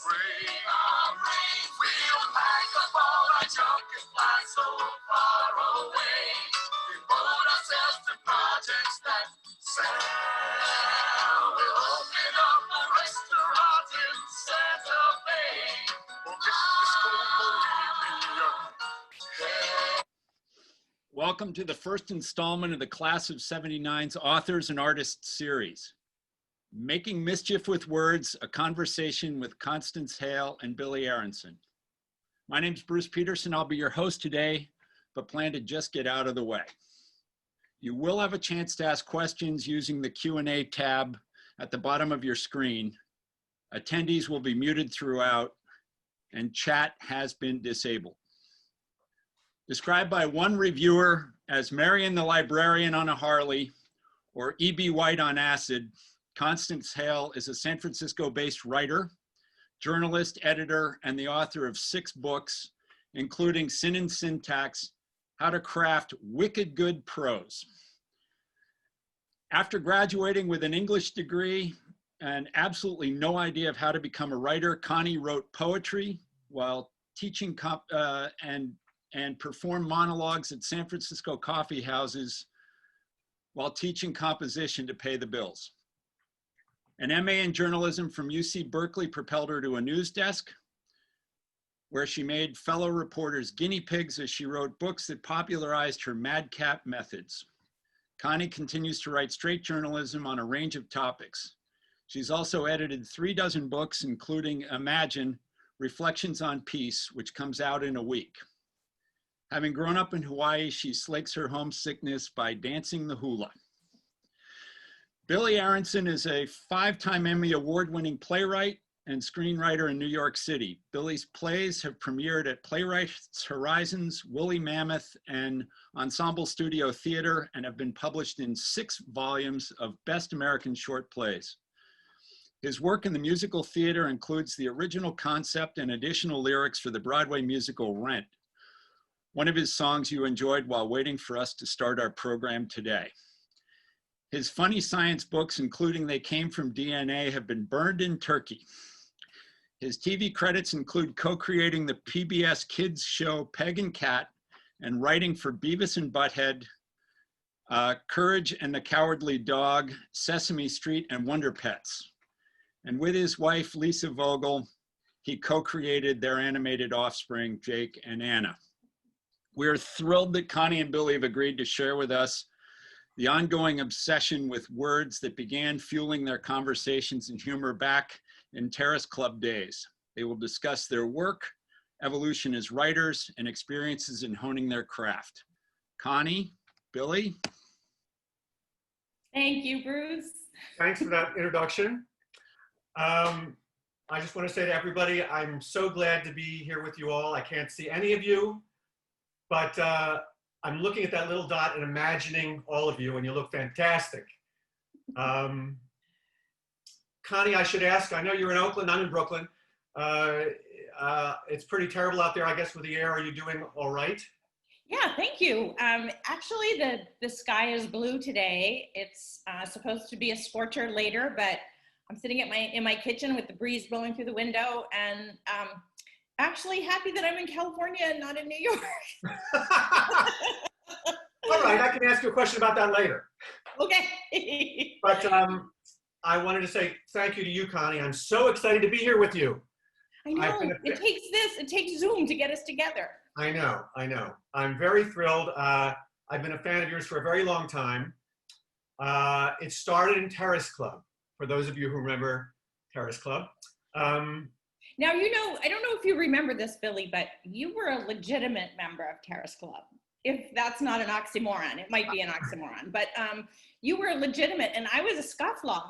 brave. We'll pack up all our junk and fly so far away. Devote ourselves to projects that sell. We'll open up a restaurant in Santa Fe. Forget the school, believe in your head. Welcome to the first installment of the Class of '79's Authors and Artists series. Making Mischief with Words, a conversation with Constance, Hale, and Billy Aronson. My name's Bruce Peterson. I'll be your host today, but plan to just get out of the way. You will have a chance to ask questions using the Q&A tab at the bottom of your screen. Attendees will be muted throughout, and chat has been disabled. Described by one reviewer as Marion the Librarian on a Harley or E.B. White on acid, Constance Hale is a San Francisco-based writer, journalist, editor, and the author of 6 books, including Sin and Syntax, How to Craft Wicked Good Prose. After graduating with an English degree and absolutely no idea of how to become a writer, Connie wrote poetry while teaching and performed monologues at San Francisco coffee houses while teaching composition to pay the bills. An MA in journalism from UC Berkeley propelled her to a news desk, where she made fellow reporters guinea pigs as she wrote books that popularized her madcap methods. Connie continues to write straight journalism on a range of topics. She's also edited 36 books, including Imagine, Reflections on Peace, which comes out in a week. Having grown up in Hawaii, she slakes her homesickness by dancing the hula. Billy Aronson is a 5-time Emmy Award-winning playwright and screenwriter in New York City. Billy's plays have premiered at Playwrights Horizons, Woolly Mammoth, and Ensemble Studio Theater, and have been published in 6 volumes of Best American Short Plays. His work in the musical theater includes the original concept and additional lyrics for the Broadway musical Rent, one of his songs you enjoyed while waiting for us to start our program today. His funny science books, including They Came from DNA, have been burned in Turkey. His TV credits include co-creating the PBS kids show Peg and Cat and writing for Beavis and Butthead, Courage and the Cowardly Dog, Sesame Street, and Wonder Pets. And with his wife, Lisa Vogel, he co-created their animated offspring, Jake and Anna. We're thrilled that Connie and Billy have agreed to share with us the ongoing obsession with words that began fueling their conversations and humor back in Terrace Club days. They will discuss their work, evolution as writers, and experiences in honing their craft. Connie, Billy. Thank you, Bruce. Thanks for that introduction. I just want to say to everybody, I'm so glad to be here with you all. I can't see any of you, but I'm looking at that little dot and imagining all of you, and you look fantastic. Connie, I should ask, I know you're in Oakland, I'm in Brooklyn. It's pretty terrible out there, I guess, with the air. Are you doing all right? Yeah, thank you. Actually, the sky is blue today. It's supposed to be a scorcher later, but I'm sitting at in my kitchen with the breeze blowing through the window, and actually happy that I'm in California and not in New York. All right, I can ask you a question about that later. Okay. But I wanted to say thank you to you, Connie. I'm so excited to be here with you. I know, it takes Zoom to get us together. I know. I'm very thrilled. I've been a fan of yours for a very long time. It started in Terrace Club, for those of you who remember Terrace Club. Now, you know, I don't know if you remember this, Billy, but you were a legitimate member of Terrace Club. If that's not an oxymoron, it might be an oxymoron, but you were legitimate, and I was a scofflaw.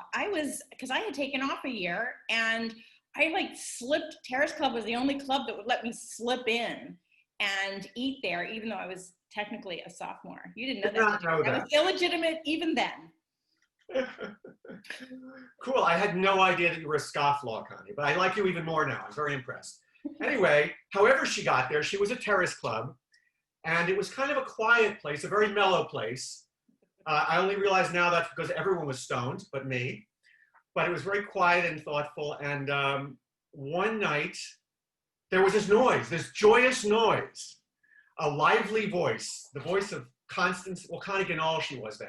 Because I had taken off a year, and I like slipped. Terrace Club was the only club that would let me slip in and eat there, even though I was technically a sophomore. You didn't know that, did you? That was illegitimate even then. Cool. I had no idea that you were a scofflaw, Connie, but I like you even more now. I'm very impressed. Anyway, however she got there, she was a Terrace Club, and it was kind of a quiet place, a very mellow place. I only realize now that's because everyone was stoned but me. But it was very quiet and thoughtful, and one night, there was this noise, this joyous noise, a lively voice, the voice of Constance, well, Connie Ganal she was then.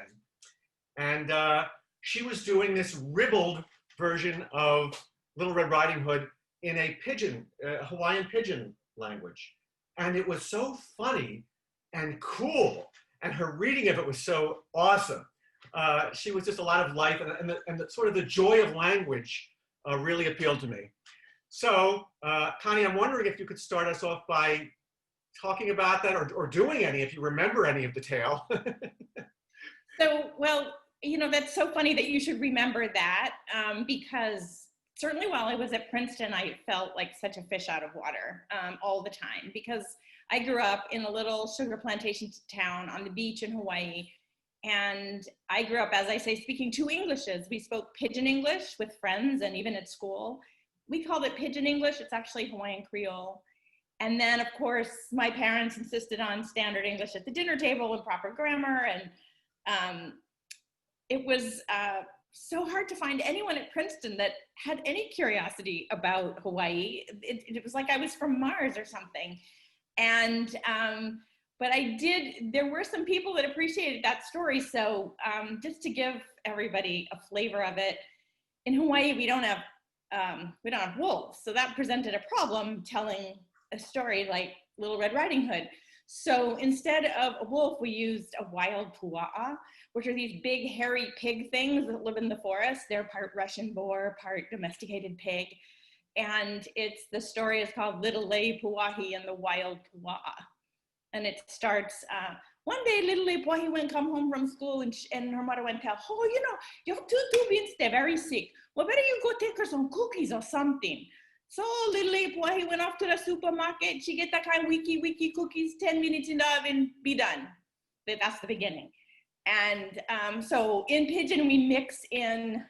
And she was doing this ribald version of Little Red Riding Hood in a pidgin, Hawaiian pidgin language. And it was so funny and cool. And her reading of it was so awesome. She was just a lot of life, and the sort of the joy of language really appealed to me. So, Connie, I'm wondering if you could start us off by talking about that, or doing any, if you remember any of the tale. So, well, you know, that's so funny that you should remember that, because certainly while I was at Princeton, I felt like such a fish out of water all the time, because I grew up in a little sugar plantation town on the beach in Hawaii. And I grew up, as I say, speaking two Englishes. We spoke Pidgin English with friends and even at school. We called it Pidgin English. It's actually Hawaiian Creole. And then, of course, my parents insisted on standard English at the dinner table and proper grammar. And it was so hard to find anyone at Princeton that had any curiosity about Hawaii. It was like I was from Mars or something. And, but there were some people that appreciated that story. So just to give everybody a flavor of it, in Hawaii, we don't have wolves. So that presented a problem telling a story like Little Red Riding Hood. So instead of a wolf, we used a wild pua'a, which are these big hairy pig things that live in the forest. They're part Russian boar, part domesticated pig. And the story is called Little Lei Puahi and the Wild Pua'a. And it starts, one day little Lei Puahi went come home from school, and her mother went tell, oh, you know, your tutu beans, they're very sick. Well, better you go take her some cookies or something. So little Lei Puahi went off to the supermarket. She get that kind of wiki cookies, 10 minutes in the oven, be done. That's the beginning. And so in Pidgin, we mix in,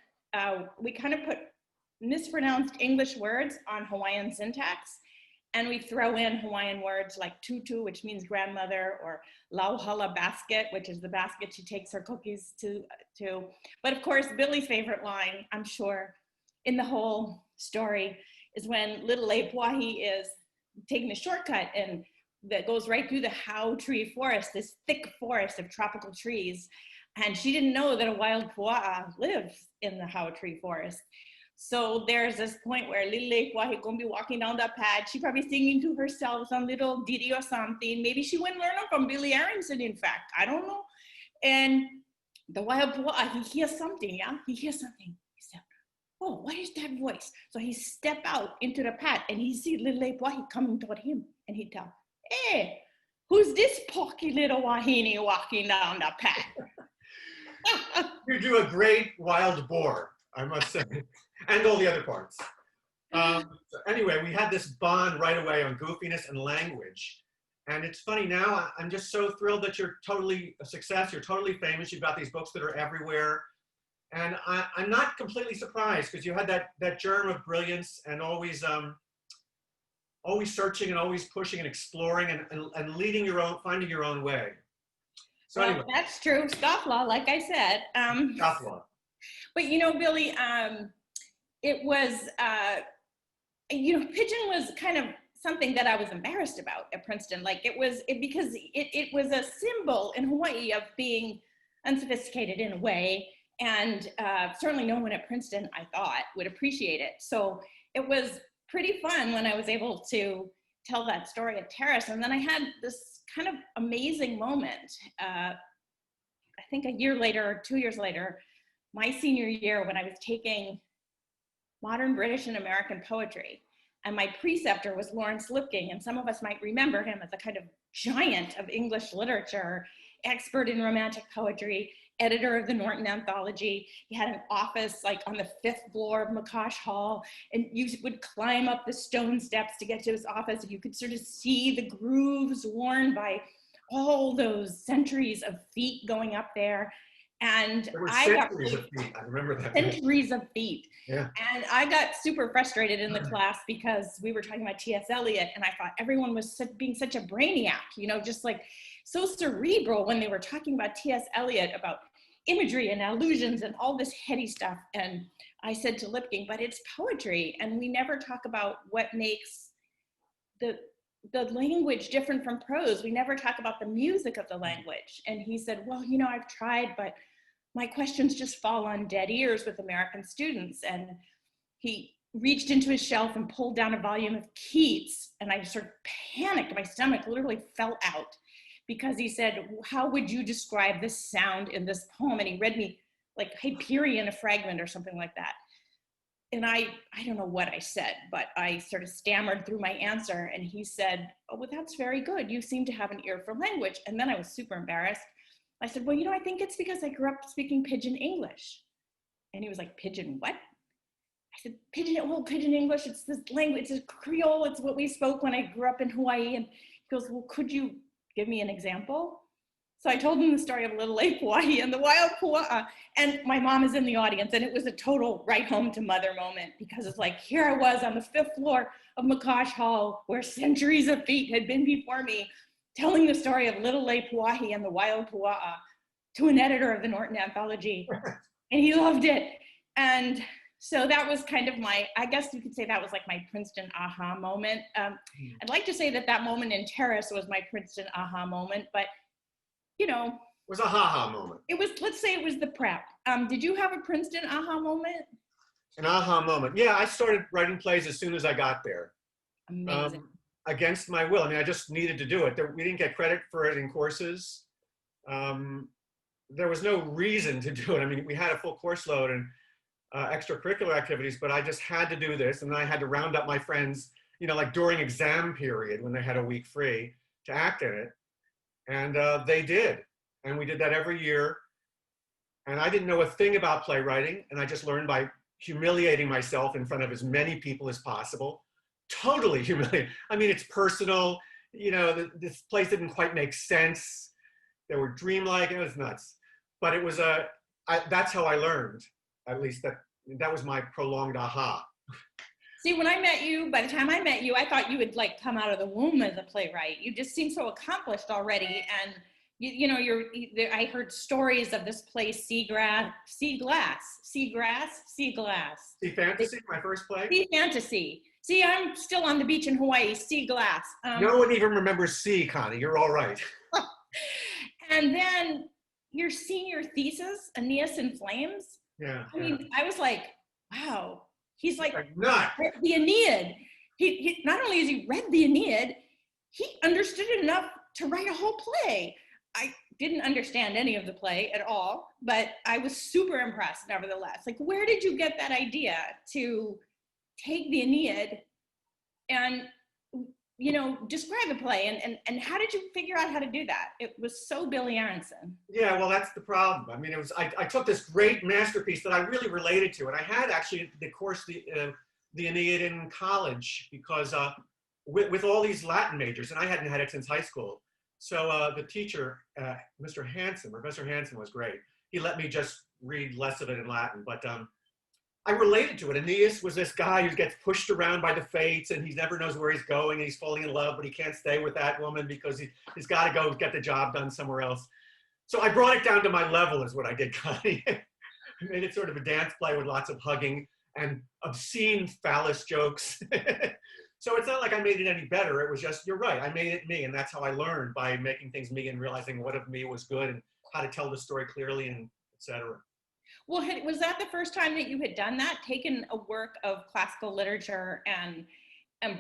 we kind of put mispronounced English words on Hawaiian syntax, and we throw in Hawaiian words like tutu, which means grandmother, or lauhala basket, which is the basket she takes her cookies to. But of course, Billy's favorite line, I'm sure, in the whole story is when little Lei Puahi is taking a shortcut and that goes right through the Hau tree forest, this thick forest of tropical trees. And she didn't know that a wild pua'a lives in the Hau tree forest. So there's this point where little Lei Puahi gonna be walking down that path. She probably singing to herself some little ditty or something. Maybe she went learning from Billy Aronson, in fact, I don't know. And the wild pua'a, he hears something, yeah? He hears something. He said, oh, what is that voice? So he step out into the path and he see little Lei Puahi coming toward him, and he tell, hey, who's this porky little wahine walking down the path? You do a great wild boar, I must say, and all the other parts. So anyway, we had this bond right away on goofiness and language. And it's funny now, I'm just so thrilled that you're totally a success, you're totally famous, you've got these books that are everywhere. And I'm not completely surprised, because you had that germ of brilliance and always searching and always pushing and exploring and leading your own, finding your own way. So well, anyway. that's true, scofflaw, like I said. Scofflaw. But you know, Billy, it was, you know, Pidgin was kind of something that I was embarrassed about at Princeton. Like because it was a symbol in Hawaii of being unsophisticated in a way. And certainly no one at Princeton, I thought, would appreciate it. So it was pretty fun when I was able to tell that story at Terrace. And then I had this kind of amazing moment, I think a year later or 2 years later, my senior year, when I was taking modern British and American poetry. And my preceptor was Lawrence Lipking, and some of us might remember him as a kind of giant of English literature, expert in romantic poetry, editor of the Norton Anthology. He had an office like on the 5th floor of McCosh Hall, and you would climb up the stone steps to get to his office, and you could sort of see the grooves worn by all those centuries of feet going up there. And there were I centuries of feet. I remember that. Centuries of feet. Yeah. And I got super frustrated in the class because we were talking about T.S. Eliot, and I thought everyone was being such a brainiac, you know, just like so cerebral when they were talking about T.S. Eliot, about imagery and allusions and all this heady stuff. And I said to Lipking, but it's poetry, and we never talk about what makes the language different from prose. We never talk about the music of the language. And he said, well, you know, I've tried, but my questions just fall on dead ears with American students. And he reached into his shelf and pulled down a volume of Keats, and I sort of panicked. My stomach literally fell out, because he said, how would you describe this sound in this poem? And he read me like Hyperion, a fragment or something like that. And I don't know what I said, but I sort of stammered through my answer. And he said, oh, well, that's very good. You seem to have an ear for language. And then I was super embarrassed. I said, well, you know, I think it's because I grew up speaking Pidgin English. And he was like, Pidgin what? I said, Pidgin English, it's this language, it's Creole, it's what we spoke when I grew up in Hawaii. And he goes, well, could you give me an example? So I told him the story of Little Lake Hawaii and the wild pua'a. And my mom is in the audience, and it was a total right home to mother moment, because it's like, here I was on the 5th floor of McCosh Hall, where centuries of feet had been before me, telling the story of Little Lake Hawaii and the wild pua'a to an editor of the Norton Anthology. And he loved it. And so that was kind of my, I guess you could say that was like my Princeton aha moment. I'd like to say that that moment in Terrace was my Princeton aha moment, but you know. It was a ha-ha moment. It was, let's say it was the prep. Did you have a Princeton aha moment? An aha moment. Yeah, I started writing plays as soon as I got there. Amazing. Against my will. I mean, I just needed to do it. We didn't get credit for it in courses. There was no reason to do it. I mean, we had a full course load and extracurricular activities, but I just had to do this. And then I had to round up my friends, you know, like during exam period when they had a week free, to act in it. And they did. And we did that every year. And I didn't know a thing about playwriting. And I just learned by humiliating myself in front of as many people as possible. Totally humiliating. I mean, it's personal. You know, this place didn't quite make sense. They were dreamlike. It was nuts. But it was that's how I learned. At least that was my prolonged aha. See, when I met you, by the time I met you, I thought you would like come out of the womb as a playwright. You just seem so accomplished already. And you know, I heard stories of this play, Sea Fantasy, my first play. Sea Fantasy. See, I'm still on the beach in Hawaii, Sea Glass. No one even remembers Sea, Connie. You're all right. And then your senior thesis, Aeneas in Flames. Yeah. I mean, I was like, wow. He's like not the Aeneid. He not only has he read the Aeneid, he understood it enough to write a whole play. I didn't understand any of the play at all, but I was super impressed nevertheless. Like, where did you get that idea to take the Aeneid and, you know, describe the play, and how did you figure out how to do that? It was so Billy Aronson. Yeah, well, that's the problem. I mean, it was I took this great masterpiece that I really related to, and I had actually the course the Aeneid in college because with all these Latin majors, and I hadn't had it since high school. So the teacher, Professor Hansen was great. He let me just read less of it in Latin, but I related to it. Aeneas was this guy who gets pushed around by the fates, and he never knows where he's going, and he's falling in love, but he can't stay with that woman because he's got to go get the job done somewhere else. So I brought it down to my level is what I did, Connie. I made it sort of a dance play with lots of hugging and obscene phallus jokes. So it's not like I made it any better. It was just, you're right, I made it me, and that's how I learned, by making things me and realizing what of me was good and how to tell the story clearly, and et cetera. Well, was that the first time that you had done that, taken a work of classical literature and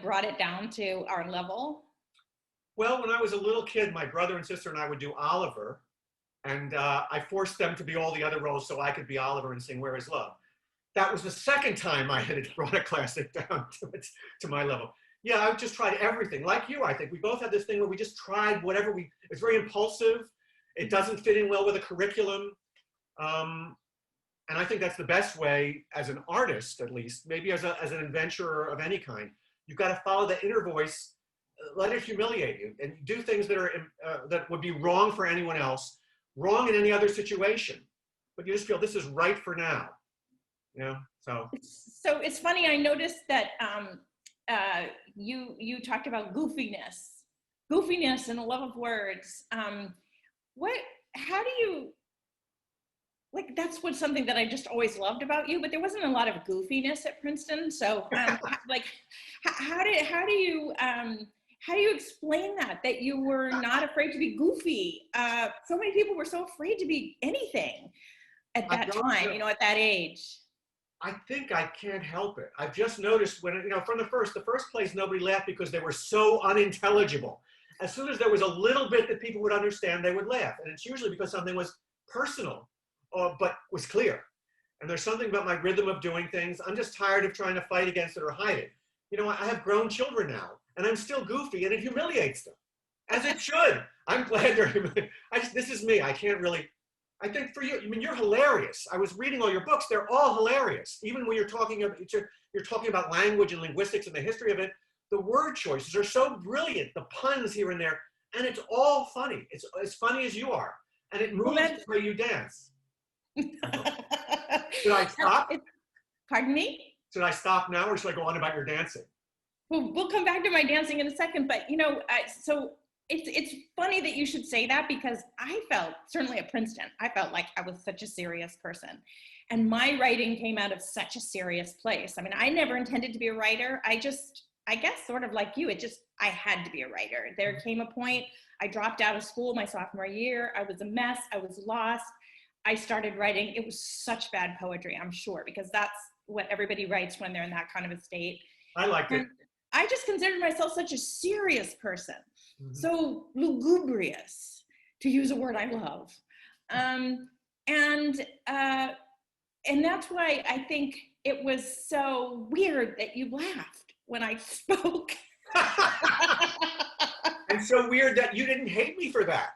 brought it down to our level? Well, when I was a little kid, my brother and sister and I would do Oliver, and I forced them to be all the other roles so I could be Oliver and sing Where Is Love. That was the second time I had brought a classic down to my level. Yeah, I just tried everything. Like you, I think. We both had this thing where we just tried whatever it's very impulsive. It doesn't fit in well with a curriculum. And I think that's the best way, as an artist at least, maybe as an adventurer of any kind. You've got to follow the inner voice, let it humiliate you, and do things that are that would be wrong for anyone else, wrong in any other situation. But you just feel this is right for now. You know, so it's funny. I noticed that you talked about goofiness and a love of words. How do you like that's what something that I just always loved about you, but there wasn't a lot of goofiness at Princeton. So like how do you explain that you were not afraid to be goofy? So many people were so afraid to be anything at that time, you know, at that age. I think I can't help it. I've just noticed when, you know, from the first place, nobody laughed because they were so unintelligible. As soon as there was a little bit that people would understand, they would laugh. And it's usually because something was personal, but was clear. And there's something about my rhythm of doing things. I'm just tired of trying to fight against it or hide it. You know, I have grown children now, and I'm still goofy, and it humiliates them, as it should. I'm glad they're humiliated. This is me. I can't really. I think for you, I mean, you're hilarious. I was reading all your books. They're all hilarious. Even when you're talking about language and linguistics and the history of it, the word choices are so brilliant, the puns here and there, and it's all funny. It's as funny as you are, and it moves the way you dance. Should I stop? Pardon me? Should I stop now, or should I go on about your dancing? Well, we'll come back to my dancing in a second, but you know, so it's funny that you should say that, because I felt, certainly at Princeton, I felt like I was such a serious person. And my writing came out of such a serious place. I mean, I never intended to be a writer. I guess sort of like you, I had to be a writer. There came a point, I dropped out of school my sophomore year. I was a mess. I was lost. I started writing. It was such bad poetry, I'm sure, because that's what everybody writes when they're in that kind of a state. I liked it. I just considered myself such a serious person, so lugubrious, to use a word I love. And that's why I think it was so weird that you laughed when I spoke. And so weird that you didn't hate me for that.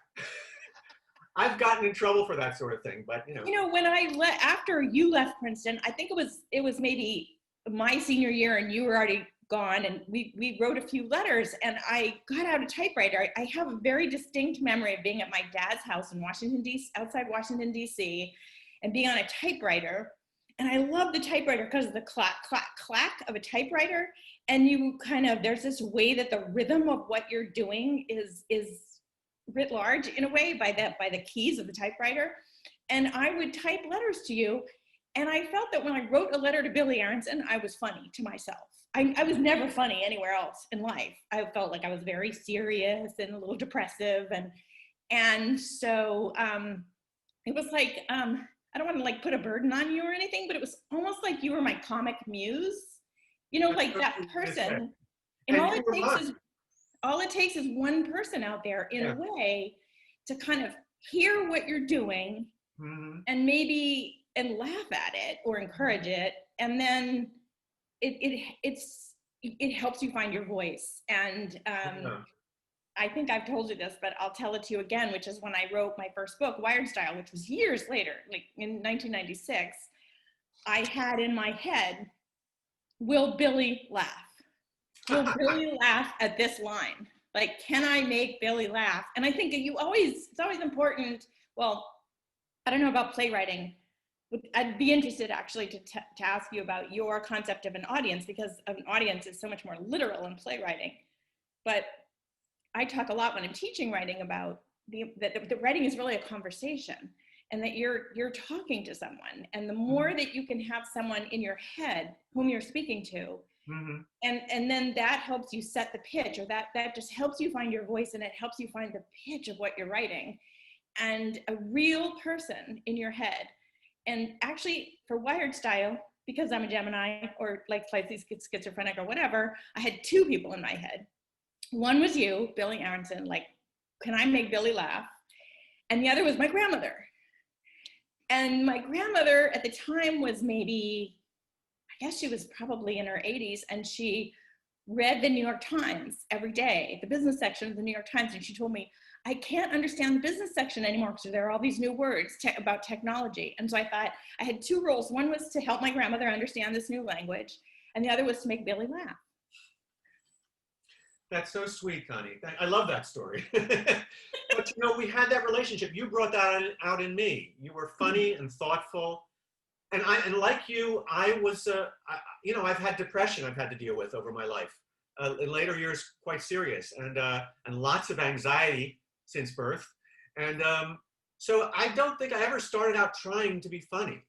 I've gotten in trouble for that sort of thing, but you know. You know, when after you left Princeton, I think it was maybe my senior year, and you were already gone, and we wrote a few letters, and I got out a typewriter. I have a very distinct memory of being at my dad's house in outside Washington, D.C., and being on a typewriter. And I love the typewriter because of the clack, clack, clack of a typewriter. And you there's this way that the rhythm of what you're doing is writ large in a way by the keys of the typewriter. And I would type letters to you. And I felt that when I wrote a letter to Billy Aronson, I was funny to myself. I was never funny anywhere else in life. I felt like I was very serious and a little depressive. And so it was like, I don't want to like put a burden on you or anything, but it was almost like you were my comic muse, you know, like that person. And all it takes is one person out there in a way to kind of hear what you're doing and laugh at it or encourage it. And then it helps you find your voice. And I think I've told you this, but I'll tell it to you again, which is when I wrote my first book, Wired Style, which was years later, like in 1996, I had in my head, will Billy laugh? Will Billy laugh at this line? Like, can I make Billy laugh? And I think it's always important. Well, I don't know about playwriting. I'd be interested actually to ask you about your concept of an audience, because an audience is so much more literal in playwriting. But I talk a lot when I'm teaching writing about that writing is really a conversation, and that you're talking to someone. And the more that you can have someone in your head whom you're speaking to, and then that helps you set the pitch, or that just helps you find your voice, and it helps you find the pitch of what you're writing, and a real person in your head. And actually for Wired Style, because I'm a Gemini, or like slightly schizophrenic or whatever, I had two people in my head. One was you, Billy Aronson, like, can I make Billy laugh? And the other was my grandmother. And my grandmother at the time was maybe, I guess she was probably in her 80s, and she read the New York Times every day, the business section of the New York Times, and she told me, I can't understand the business section anymore because there are all these new words about technology. And so I thought I had two roles. One was to help my grandmother understand this new language, and the other was to make Billy laugh. That's so sweet, Connie. I love that story. But you know, we had that relationship. You brought that out in me. You were funny and thoughtful. And like you, I was, you know, I've had depression I've had to deal with over my life. In later years, quite serious, and lots of anxiety since birth. And So I don't think I ever started out trying to be funny.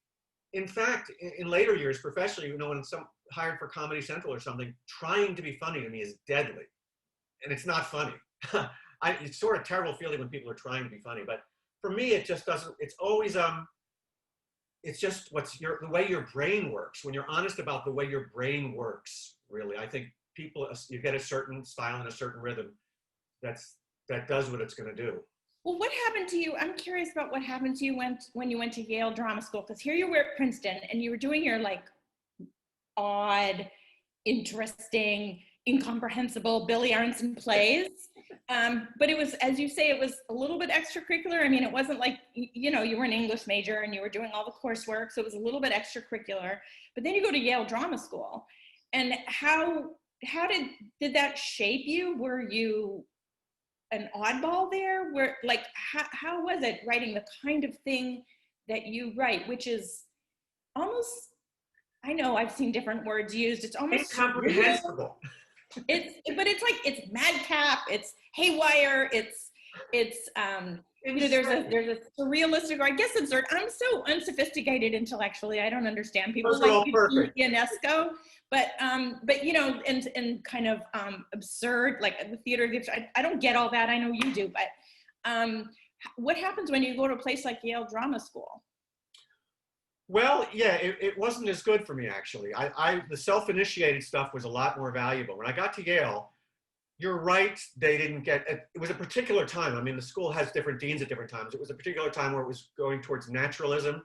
In fact, in later years, professionally, you know, when some hired for Comedy Central or something, trying to be funny to me is deadly, and it's not funny. It's sort of terrible feeling when people are trying to be funny, but for me, it just doesn't. It's always it's just the way your brain works. When you're honest about the way your brain works, really, I think you get a certain style and a certain rhythm that does what it's going to do. Well, what happened to you? I'm curious about what happened to you when you went to Yale Drama School, because here you were at Princeton and you were doing your like odd, interesting, incomprehensible Billy Aronson plays. But it was, as you say, it was a little bit extracurricular. I mean, it wasn't like, you know, you were an English major and you were doing all the coursework, so it was a little bit extracurricular. But then you go to Yale Drama School, and how did that shape you? Were you an oddball there? Where, like, how was it writing the kind of thing that you write, which is almost, I know I've seen different words used, it's almost incomprehensible. But it's like, it's madcap, it's haywire, it's you know, there's a surrealistic, or I guess absurd. I'm so unsophisticated intellectually, I don't understand people Those are all like perfect. UNESCO, but you know, and kind of absurd, like the theater of the absurd. I don't get all that. I know you do, but what happens when you go to a place like Yale Drama School? Well, yeah, it wasn't as good for me, actually. The self-initiated stuff was a lot more valuable. When I got to Yale, you're right, they didn't get, it was a particular time. I mean, the school has different deans at different times. It was a particular time where it was going towards naturalism,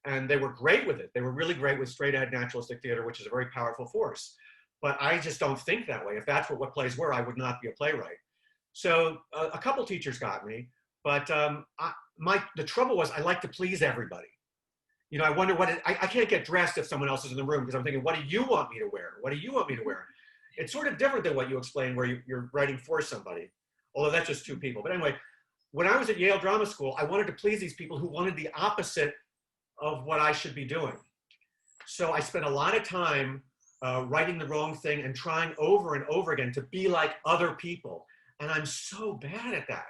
and they were great with it. They were really great with straight-ahead naturalistic theater, which is a very powerful force. But I just don't think that way. If that's what plays were, I would not be a playwright. So a couple teachers got me, but the trouble was I like to please everybody. You know, I wonder I can't get dressed if someone else is in the room because I'm thinking, what do you want me to wear? What do you want me to wear? It's sort of different than what you explained where you're writing for somebody, although that's just two people. But anyway, when I was at Yale Drama School, I wanted to please these people who wanted the opposite of what I should be doing. So I spent a lot of time writing the wrong thing and trying over and over again to be like other people. And I'm so bad at that.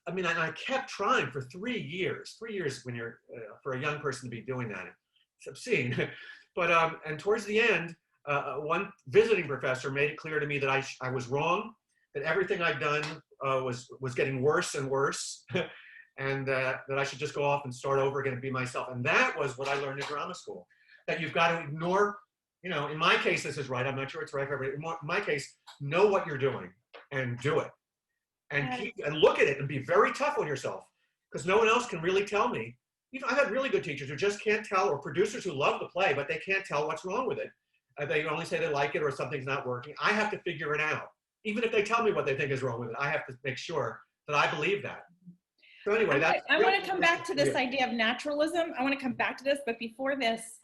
I mean, I kept trying for 3 years. 3 years when you're, for a young person to be doing that, it's obscene. But, and towards the end, one visiting professor made it clear to me that I was wrong, that everything I'd done was getting worse and worse, and that I should just go off and start over again and be myself. And that was what I learned in drama school, that you've got to ignore, you know, in my case, this is right. I'm not sure it's right for everybody. In my case, know what you're doing and do it. And look at it and be very tough on yourself, because no one else can really tell me. You know, I've had really good teachers who just can't tell, or producers who love the play, but they can't tell what's wrong with it. They only say they like it or something's not working. I have to figure it out. Even if they tell me what they think is wrong with it, I have to make sure that I believe that. So anyway, I want to come back to this idea of naturalism. I want to come back to this, but before this,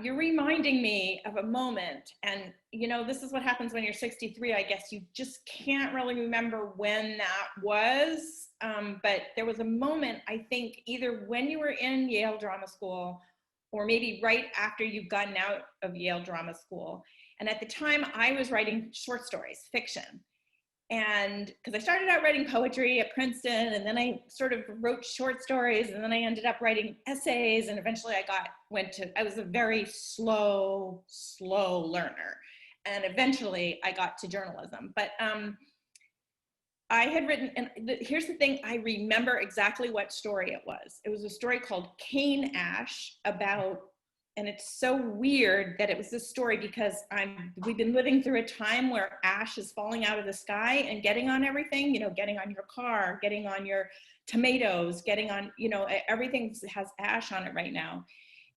you're reminding me of a moment, and you know, this is what happens when you're 63, I guess. You just can't really remember when that was, but there was a moment, I think, either when you were in Yale Drama School or maybe right after you've gotten out of Yale Drama School. And at the time, I was writing short stories, fiction. And because I started out writing poetry at Princeton, and then I sort of wrote short stories, and then I ended up writing essays, and eventually I was a very slow learner. And eventually I got to journalism. But I had written, and here's the thing, I remember exactly what story it was. It was a story called Cane Ash about, and it's so weird that it was this story because we've been living through a time where ash is falling out of the sky and getting on everything, you know, getting on your car, getting on your tomatoes, getting on, you know, everything has ash on it right now.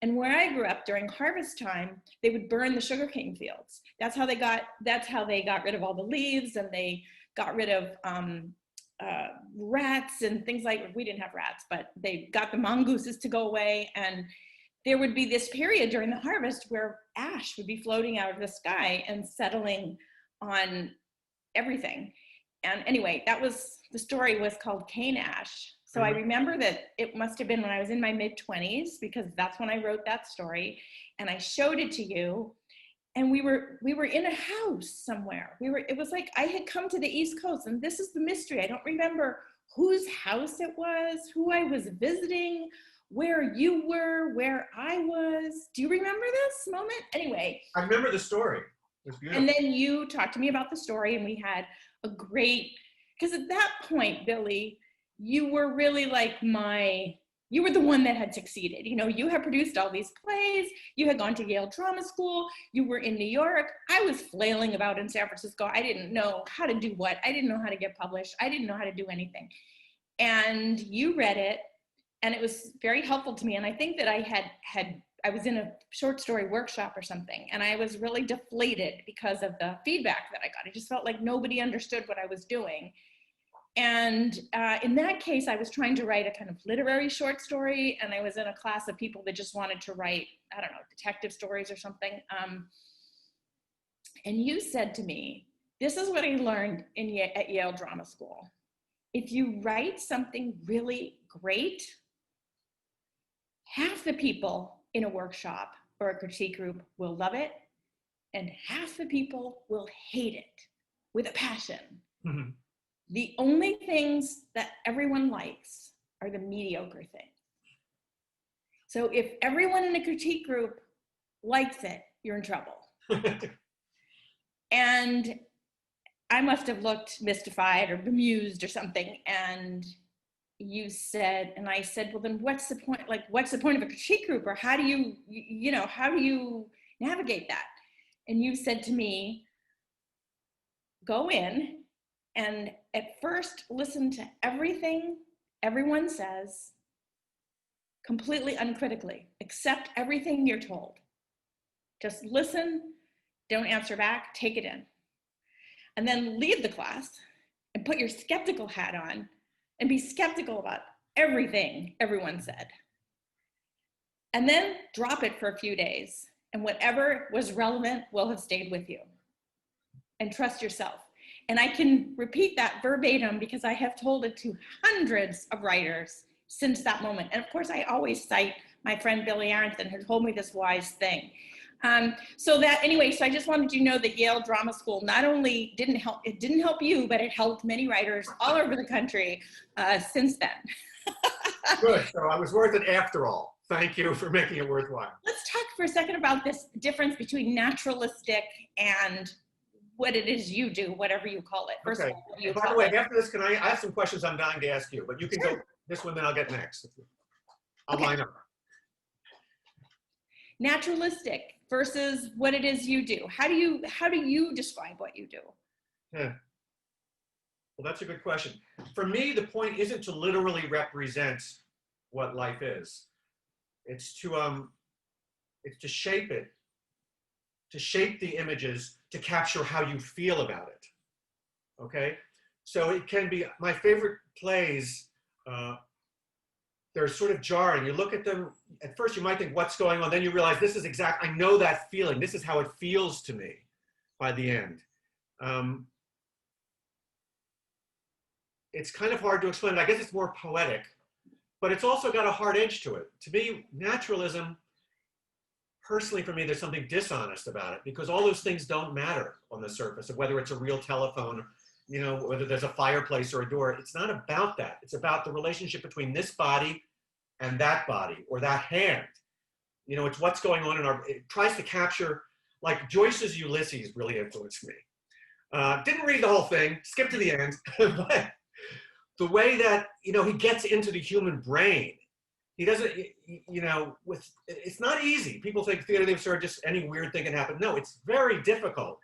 And where I grew up during harvest time, they would burn the sugarcane fields. That's how they got rid of all the leaves, and they got rid of rats and things like, we didn't have rats, but they got the mongooses to go away. And there would be this period during the harvest where ash would be floating out of the sky and settling on everything. And anyway, the story was called Cane Ash. So I remember that it must have been when I was in my mid-20s, because that's when I wrote that story. And I showed it to you. And we were in a house somewhere. It was like I had come to the East Coast, and this is the mystery. I don't remember whose house it was, who I was visiting, where you were, where I was. Do you remember this moment? Anyway. I remember the story. It was beautiful. And then you talked to me about the story, and we had a great, because at that point, Billy, you were really like you were the one that had succeeded. You know, you had produced all these plays, you had gone to Yale Drama School, you were in New York. I was flailing about in San Francisco. I didn't know how to do what. I didn't know how to get published. I didn't know how to do anything. And you read it, and it was very helpful to me. And I think that I was in a short story workshop or something, and I was really deflated because of the feedback that I got. I just felt like nobody understood what I was doing. And in that case, I was trying to write a kind of literary short story, and I was in a class of people that just wanted to write, I don't know, detective stories or something. And you said to me, this is what I learned at Yale Drama School. If you write something really great, half the people in a workshop or a critique group will love it, and half the people will hate it with a passion. Mm-hmm. The only things that everyone likes are the mediocre things. So if everyone in a critique group likes it, you're in trouble. And I must have looked mystified or bemused or something, and you said, and I said, well, then what's the point? Like, what's the point of a critique group, or how do you navigate that? And you said to me, go in and at first listen to everything everyone says completely uncritically, accept everything you're told. Just listen, don't answer back, take it in. And then leave the class and put your skeptical hat on and be skeptical about everything everyone said. And then drop it for a few days, and whatever was relevant will have stayed with you. And trust yourself. And I can repeat that verbatim because I have told it to hundreds of writers since that moment. And of course, I always cite my friend Billy Aronson, who told me this wise thing. So I just wanted you to know that Yale Drama School not only didn't help you, but it helped many writers all over the country since then. Good, so I was worth it after all. Thank you for making it worthwhile. Let's talk for a second about this difference between naturalistic and what it is you do, whatever you call it. First okay. Of all, what do you By call the way, it? after this, I have some questions I'm dying to ask you, but you can go this one, then I'll get next. I'll line up. Naturalistic versus what it is you do. How do you describe what you do? Yeah. Well, that's a good question. For me, the point isn't to literally represent what life is. It's to shape it, to shape the images, to capture how you feel about it. Okay? So it can be, my favorite plays, they're sort of jarring. You look at them, at first you might think, what's going on? Then you realize this is I know that feeling. This is how it feels to me by the end. It's kind of hard to explain. I guess it's more poetic, but it's also got a hard edge to it. To me, naturalism, personally for me, there's something dishonest about it because all those things don't matter on the surface of whether it's a real telephone, whether there's a fireplace or a door. It's not about that. It's about the relationship between this body and that body or that hand. It's what's going on it tries to capture, like Joyce's Ulysses really influenced me. Didn't read the whole thing, skipped to the end, but the way that, he gets into the human brain, he doesn't, it's not easy. People think theater of the absurd, just any weird thing can happen. No, it's very difficult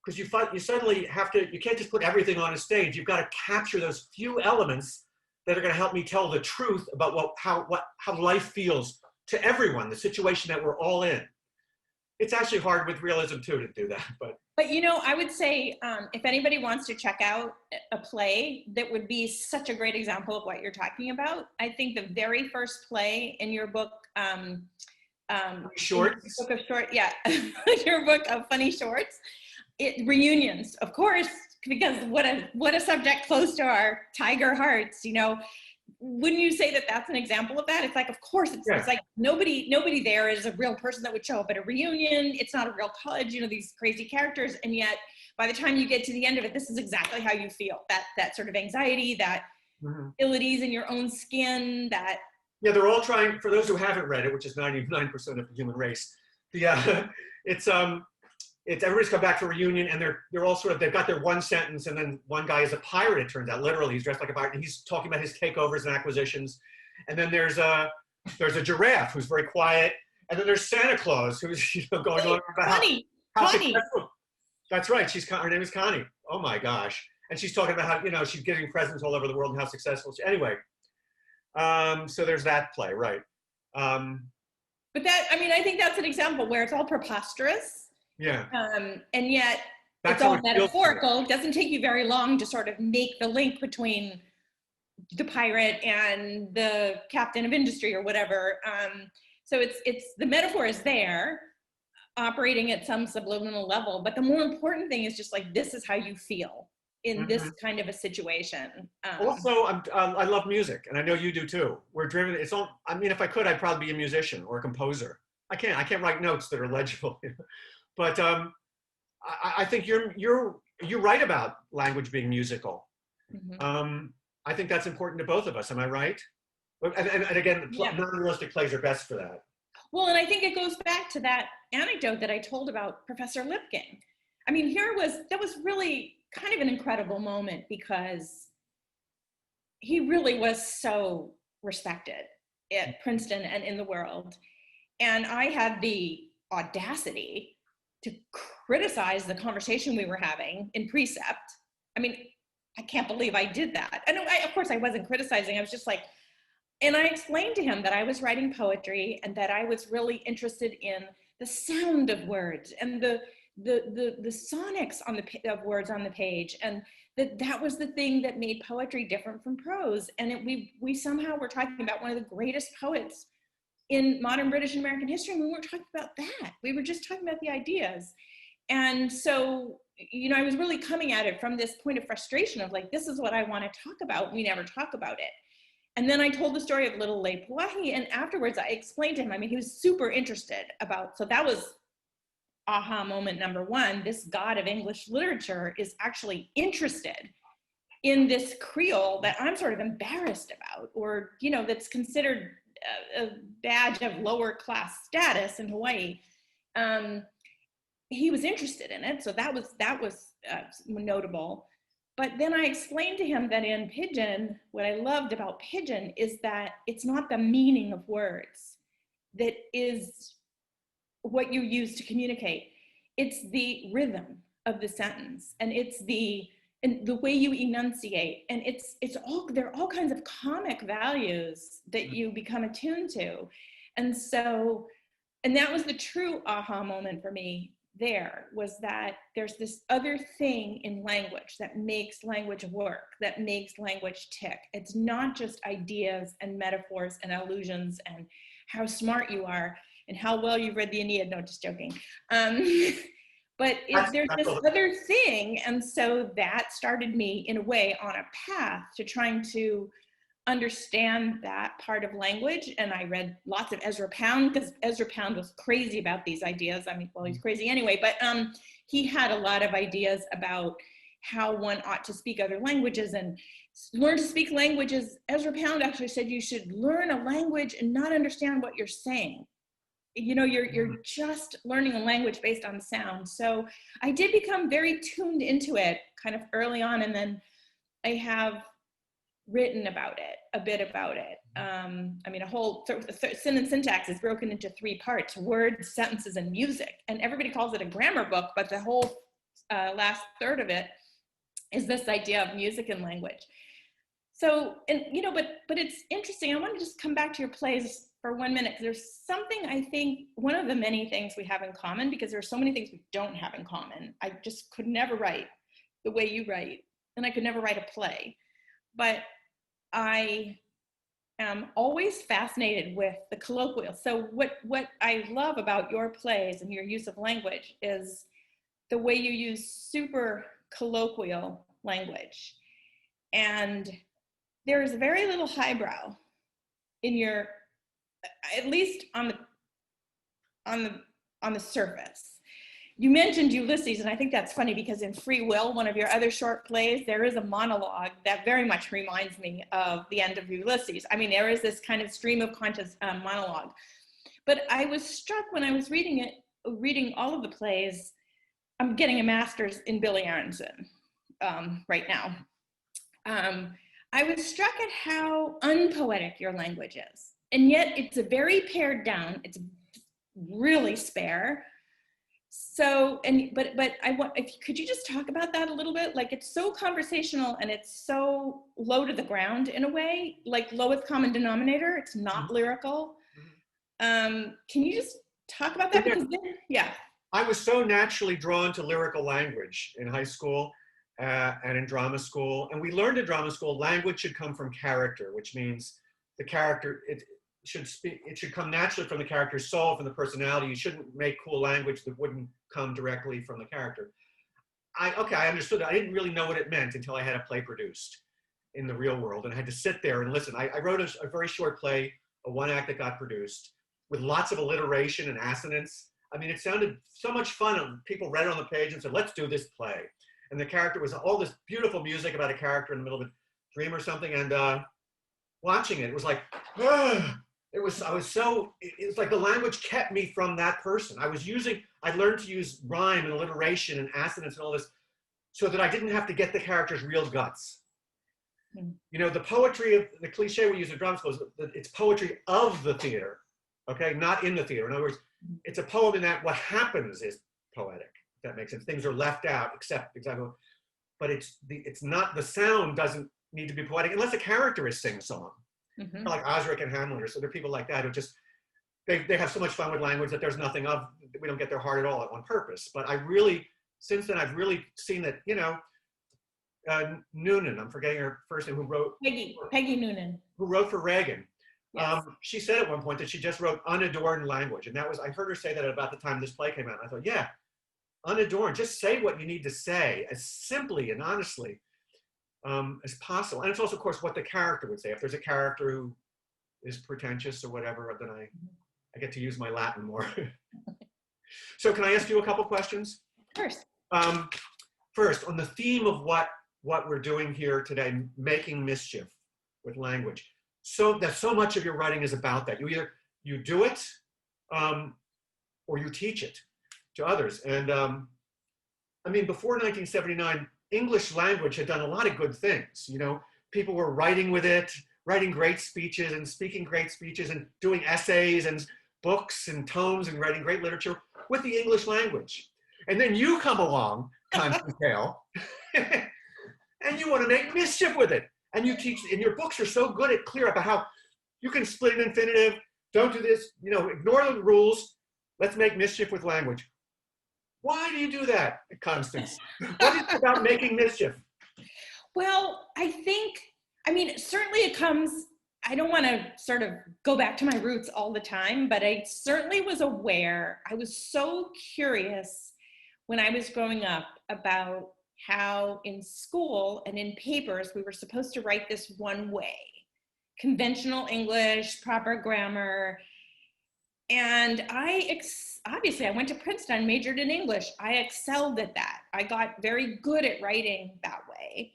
because you suddenly you can't just put everything on a stage. You've got to capture those few elements that are going to help me tell the truth about how life feels to everyone, the situation that we're all in. It's actually hard with realism too to do that, but I would say if anybody wants to check out a play that would be such a great example of what you're talking about, I think the very first play in your book, Shorts? Book of Short, yeah, your book of funny shorts, reunions, of course, because what a subject close to our tiger hearts, Wouldn't you say that that's an example of that? It's like, of course, it's like nobody there is a real person that would show up at a reunion. It's not a real college, these crazy characters. And yet by the time you get to the end of it, this is exactly how you feel, that sort of anxiety, that abilities in your own skin that. Yeah, they're all trying, for those who haven't read it, which is 99% of the human race, it's everybody's come back for a reunion, and they're all sort of, they've got their one sentence, and then one guy is a pirate, it turns out. Literally, he's dressed like a pirate, and he's talking about his takeovers and acquisitions. And then there's a giraffe who's very quiet, and then there's Santa Claus who's going on about Connie. That's right. Her name is Connie. Oh my gosh. And she's talking about how, she's giving presents all over the world and how successful she, anyway. So there's that play, right. But that, I think that's an example where it's all preposterous. Yeah. And yet it's all metaphorical. It doesn't take you very long to sort of make the link between the pirate and the captain of industry or whatever. So it's the metaphor is there, operating at some subliminal level. But the more important thing is just like, this is how you feel in this kind of a situation. Also, I love music, and I know you do too. We're driven. It's all. If I could, I'd probably be a musician or a composer. I can't write notes that are legible. But I think you're right about language being musical. I think that's important to both of us. Am I right? And again, non-realistic plays are best for that. Well, and I think it goes back to that anecdote that I told about Professor Lipkin. That was really kind of an incredible moment, because he really was so respected at Princeton and in the world. And I had the audacity to criticize the conversation we were having in precept. I can't believe I did that. And of course I wasn't criticizing. I was just like, and I explained to him that I was writing poetry and that I was really interested in the sound of words and the sonics of words on the page, and that was the thing that made poetry different from prose. And we somehow were talking about one of the greatest poets in modern British and American history, and we weren't talking about that. We were just talking about the ideas. And so, I was really coming at it from this point of frustration of like, this is what I want to talk about. We never talk about it. And then I told the story of Little Le Puahi, and afterwards I explained to him, he was super interested so that was aha moment number one. This god of English literature is actually interested in this Creole that I'm sort of embarrassed about, or, that's considered a badge of lower class status in Hawaii. He was interested in it, so that was notable. But then I explained to him that in Pidgin, what I loved about Pidgin is that it's not the meaning of words that is what you use to communicate. It's the rhythm of the sentence, and it's the way you enunciate, and there are all kinds of comic values that you become attuned to. And that was the true aha moment for me. There was that there's this other thing in language that makes language work, that makes language tick. It's not just ideas and metaphors and allusions and how smart you are and how well you've read the Aeneid. No, just joking. But there's this other thing. And so that started me in a way on a path to trying to understand that part of language. And I read lots of Ezra Pound, because Ezra Pound was crazy about these ideas. He's crazy anyway, but he had a lot of ideas about how one ought to speak other languages and learn to speak languages. Ezra Pound actually said you should learn a language and not understand what you're saying. You're just learning a language based on sound. So I did become very tuned into it kind of early on, and then I have written about it, a bit about it. A whole Sin and Syntax is broken into 3 parts: words, sentences, and music. And everybody calls it a grammar book, but the whole last third of it is this idea of music and language. So, but it's interesting. I want to just come back to your plays for 1 minute, because there's something, I think, one of the many things we have in common, because there are so many things we don't have in common. I just could never write the way you write, and I could never write a play. But I am always fascinated with the colloquial. So what I love about your plays and your use of language is the way you use super colloquial language. And there is very little highbrow in your, at least on the surface. You mentioned Ulysses, and I think that's funny because in Free Will, one of your other short plays, there is a monologue that very much reminds me of the end of Ulysses. I mean, there is this kind of stream of conscious monologue. But I was struck when I was reading all of the plays. I'm getting a master's in Billy Aronson right now. I was struck at how unpoetic your language is. And yet it's a very pared down, it's really spare. So, but I want, could you just talk about that a little bit? Like, it's so conversational and it's so low to the ground in a way, like lowest common denominator. It's not lyrical. Can you just talk about that? Because yeah. I was so naturally drawn to lyrical language in high school and in drama school. And we learned in drama school, language should come from character, which means the character, it should come naturally from the character's soul, from the personality. You shouldn't make cool language that wouldn't come directly from the character. I understood that. I didn't really know what it meant until I had a play produced in the real world and I had to sit there and listen. I wrote a very short play, a one act that got produced with lots of alliteration and assonance. I mean, it sounded so much fun. And people read it on the page and said, let's do this play. And the character was all this beautiful music about a character in the middle of a dream or something. And watching it, it was like, it was like the language kept me from that person. I learned to use rhyme and alliteration and assonance and all this so that I didn't have to get the character's real guts. You know, the poetry of the cliche we use in drama school is it's poetry of the theater, okay? Not in the theater. In other words, it's a poem in that what happens is poetic, if that makes sense. Things are left out except exactly, but it's not, the sound doesn't need to be poetic unless a character is sing-song. Like Osric and Hamlet, or so there are people like that who just, they have so much fun with language that there's nothing of, we don't get their heart at all on purpose. But since then I've really seen that, you know, Noonan, I'm forgetting her first name, who wrote Peggy Noonan, who wrote for Reagan. Yes. She said at one point that she just wrote unadorned language, and that was, I heard her say that at about the time this play came out. And I thought, yeah, unadorned, just say what you need to say as simply and honestly as possible. And it's also, of course, what the character would say. If there's a character who is pretentious or whatever, then I get to use my Latin more. So can I ask you a couple questions? Of course. First, on the theme of what we're doing here today, making mischief with language. So that so much of your writing is about that. You do it or you teach it to others. And I mean, before 1979, English language had done a lot of good things. You know, people were writing with it, writing great speeches and speaking great speeches and doing essays and books and tomes and writing great literature with the English language. And then you come along, Constance Hale, and you want to make mischief with it. And you teach, and your books are so good at clear about how you can split an infinitive, don't do this, you know, ignore the rules, let's make mischief with language. Why do you do that, Constance? What is it about making mischief? Well, I mean, certainly it comes, I don't want to sort of go back to my roots all the time, but I certainly was aware, I was so curious when I was growing up about how in school and in papers we were supposed to write this one way, conventional English, proper grammar. And obviously I went to Princeton, majored in English. I excelled at that. I got very good at writing that way.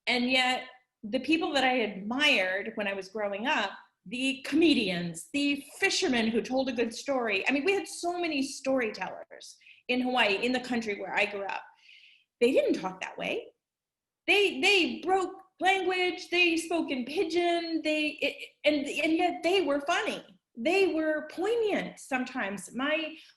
And yet the people that I admired when I was growing up, the comedians, the fishermen who told a good story. I mean, we had so many storytellers in Hawaii, in the country where I grew up. They didn't talk that way. They broke language. They spoke in pidgin. And yet they were funny. They were poignant sometimes.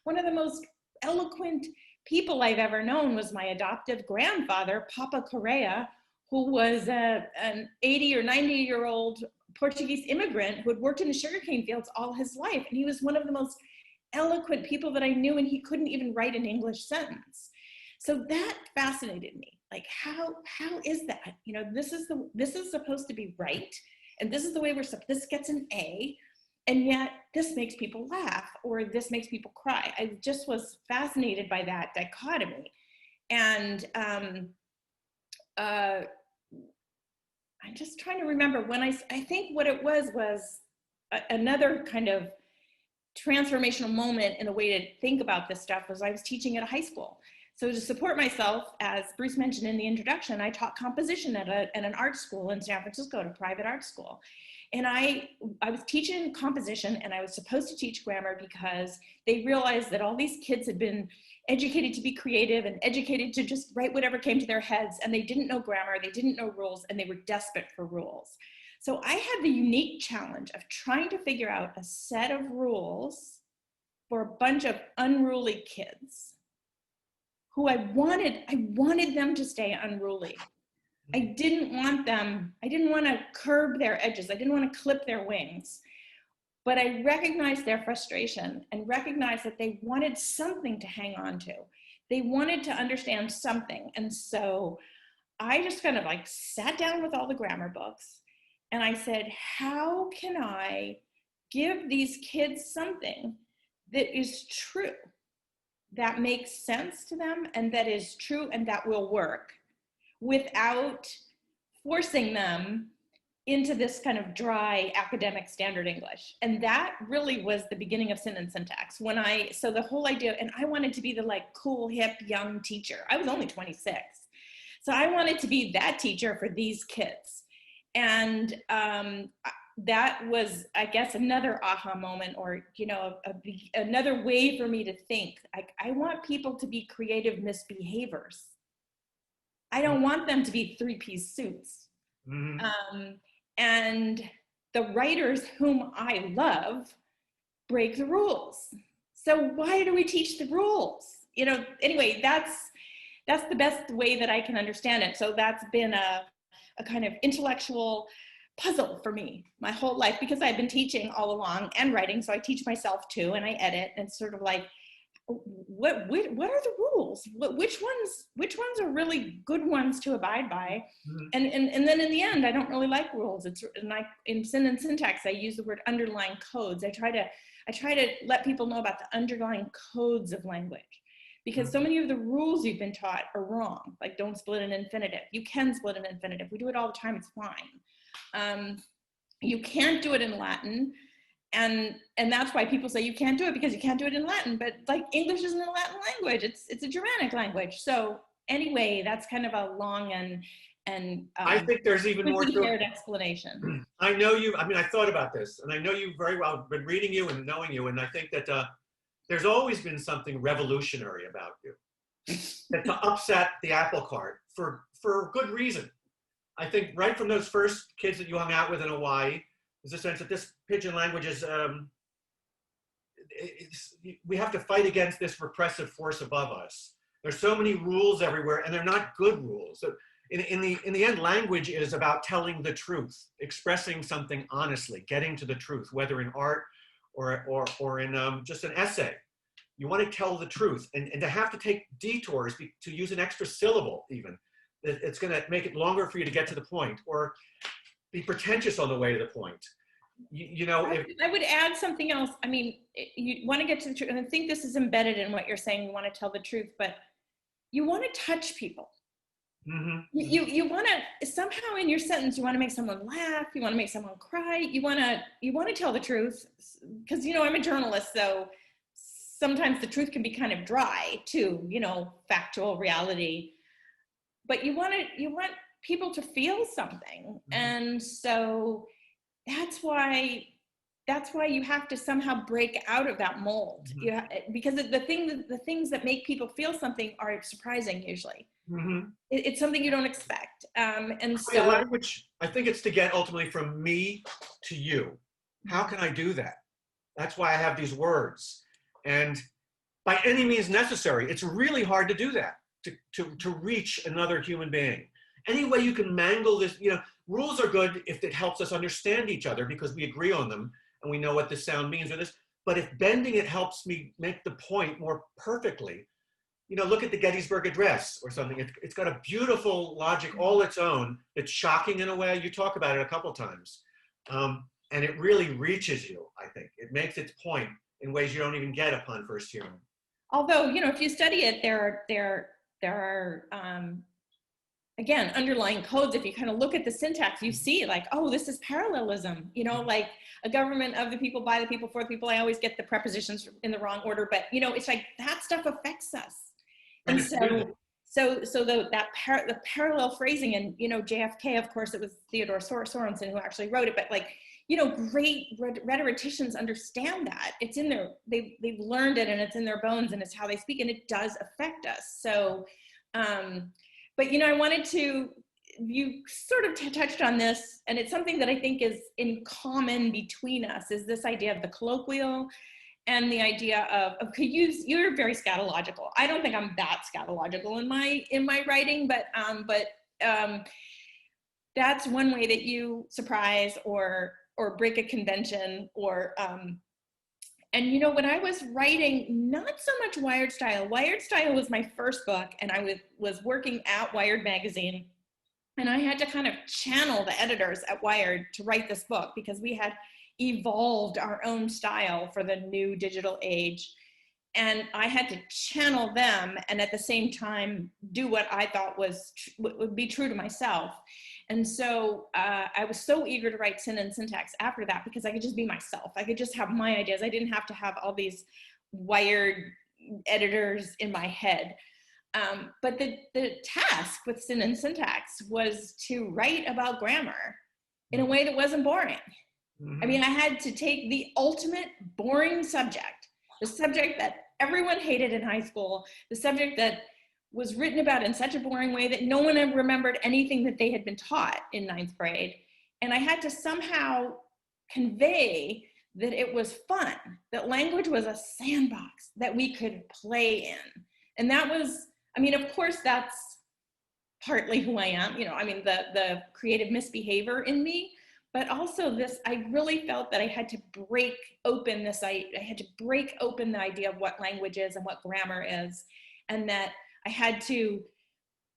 One of the most eloquent people I've ever known was my adoptive grandfather, Papa Correa, who was an 80 or 90-year-old Portuguese immigrant who had worked in the sugarcane fields all his life. And he was one of the most eloquent people that I knew, and he couldn't even write an English sentence. So that fascinated me. Like, how is that? You know, this is supposed to be right, and this is the way this gets an A, and yet this makes people laugh, or this makes people cry. I just was fascinated by that dichotomy. And I'm just trying to remember when I think what it was another kind of transformational moment in the way to think about this stuff was I was teaching at a high school. So to support myself, as Bruce mentioned in the introduction, I taught composition at an art school in San Francisco, at a private art school. And I was teaching composition, and I was supposed to teach grammar because they realized that all these kids had been educated to be creative and educated to just write whatever came to their heads, and they didn't know grammar, they didn't know rules, and they were desperate for rules. So I had the unique challenge of trying to figure out a set of rules for a bunch of unruly kids who I wanted them to stay unruly. I didn't want to curb their edges. I didn't want to clip their wings. But I recognized their frustration and recognized that they wanted something to hang on to. They wanted to understand something. And so I just kind of like sat down with all the grammar books and I said, how can I give these kids something that is true, that makes sense to them, and that is true and that will work, without forcing them into this kind of dry academic standard English. And that really was the beginning of Sentence Syntax. So the whole idea, and I wanted to be the like cool, hip, young teacher. I was only 26. So I wanted to be that teacher for these kids. And that was, I guess, another aha moment, or, you know, another way for me to think. I want people to be creative misbehaviors. I don't want them to be three-piece suits. Mm-hmm. And the writers whom I love break the rules. So why do we teach the rules? You know, anyway, that's the best way that I can understand it. So that's been a kind of intellectual puzzle for me my whole life, because I've been teaching all along and writing. So I teach myself too, and I edit, and it's sort of like, what are the rules? Which ones are really good ones to abide by? Mm-hmm. And then in the end, I don't really like rules. It's like in Sentence Syntax, I use the word underlying codes. I try to let people know about the underlying codes of language, because so many of the rules you've been taught are wrong. Like, don't split an infinitive. You can split an infinitive. We do it all the time. It's fine. You can't do it in Latin. And that's why people say you can't do it, because you can't do it in Latin. But like, English isn't a Latin language; it's a Germanic language. So anyway, that's kind of a long and I think there's even more to it. Explanation. I know you. I mean, I thought about this, and I know you very well. I've been reading you and knowing you, and I think that there's always been something revolutionary about you, that to upset the apple cart for good reason. I think right from those first kids that you hung out with in Hawaii, there's a sense that this pidgin language is, we have to fight against this repressive force above us. There's so many rules everywhere, and they're not good rules. So in the end, language is about telling the truth, expressing something honestly, getting to the truth, whether in art or in just an essay. You want to tell the truth, and to have to take detours, to use an extra syllable even, it's going to make it longer for you to get to the point, or be pretentious on the way to the point. You know, I would add something else. I mean, you want to get to the truth, and I think this is embedded in what you're saying. You want to tell the truth, but you want to touch people. Mm-hmm. You want to, somehow in your sentence, you want to make someone laugh. You want to make someone cry. You want to tell the truth, because, you know, I'm a journalist, so sometimes the truth can be kind of dry too. You know, factual reality. But you want people to feel something, mm-hmm. And so that's why you have to somehow break out of that mold. Mm-hmm. Because the things that make people feel something are surprising usually. Mm-hmm. It's something you don't expect, and so language. I think it's to get ultimately from me to you. How can I do that? That's why I have these words, and by any means necessary. It's really hard to do that. To reach another human being. Any way you can mangle this, you know, rules are good if it helps us understand each other because we agree on them and we know what this sound means or this, but if bending it helps me make the point more perfectly, you know, look at the Gettysburg Address or something. It's got a beautiful logic all its own. It's shocking in a way. You talk about it a couple times. And it really reaches you, I think. It makes its point in ways you don't even get upon first hearing. Although, you know, if you study it, there are again, underlying codes, if you kind of look at the syntax, you see like, oh, this is parallelism, you know, like a government of the people, by the people, for the people. I always get the prepositions in the wrong order, but you know, it's like that stuff affects us. And so the parallel phrasing, and you know, JFK, of course, it was Theodore Sorensen who actually wrote it, but like, you know, great rhetoricians understand that. It's in their, they've learned it, and it's in their bones, and it's how they speak, and it does affect us. So, but you know, I wanted to, you sort of touched on this, and it's something that I think is in common between us, is this idea of the colloquial and the idea of you're very scatological. I don't think I'm that scatological in my writing, but that's one way that you surprise or break a convention, or and you know, when I was writing, not so much Wired Style. Wired Style was my first book, and I was working at Wired magazine, and I had to kind of channel the editors at Wired to write this book, because we had evolved our own style for the new digital age. And I had to channel them, and at the same time do what I thought would be true to myself. And so I was so eager to write Sin and Syntax after that, because I could just be myself. I could just have my ideas. I didn't have to have all these Wired editors in my head. But the task with Sin and Syntax was to write about grammar in a way that wasn't boring. Mm-hmm. I mean, I had to take the ultimate boring subject, the subject that everyone hated in high school, the subject that was written about in such a boring way that no one ever remembered anything that they had been taught in 9th grade. And I had to somehow convey that it was fun, that language was a sandbox that we could play in. And that was, I mean, of course, that's partly who I am, you know, I mean, the creative misbehavior in me, but also this, I really felt that I had to break open this, I had to break open the idea of what language is and what grammar is. And that I had to,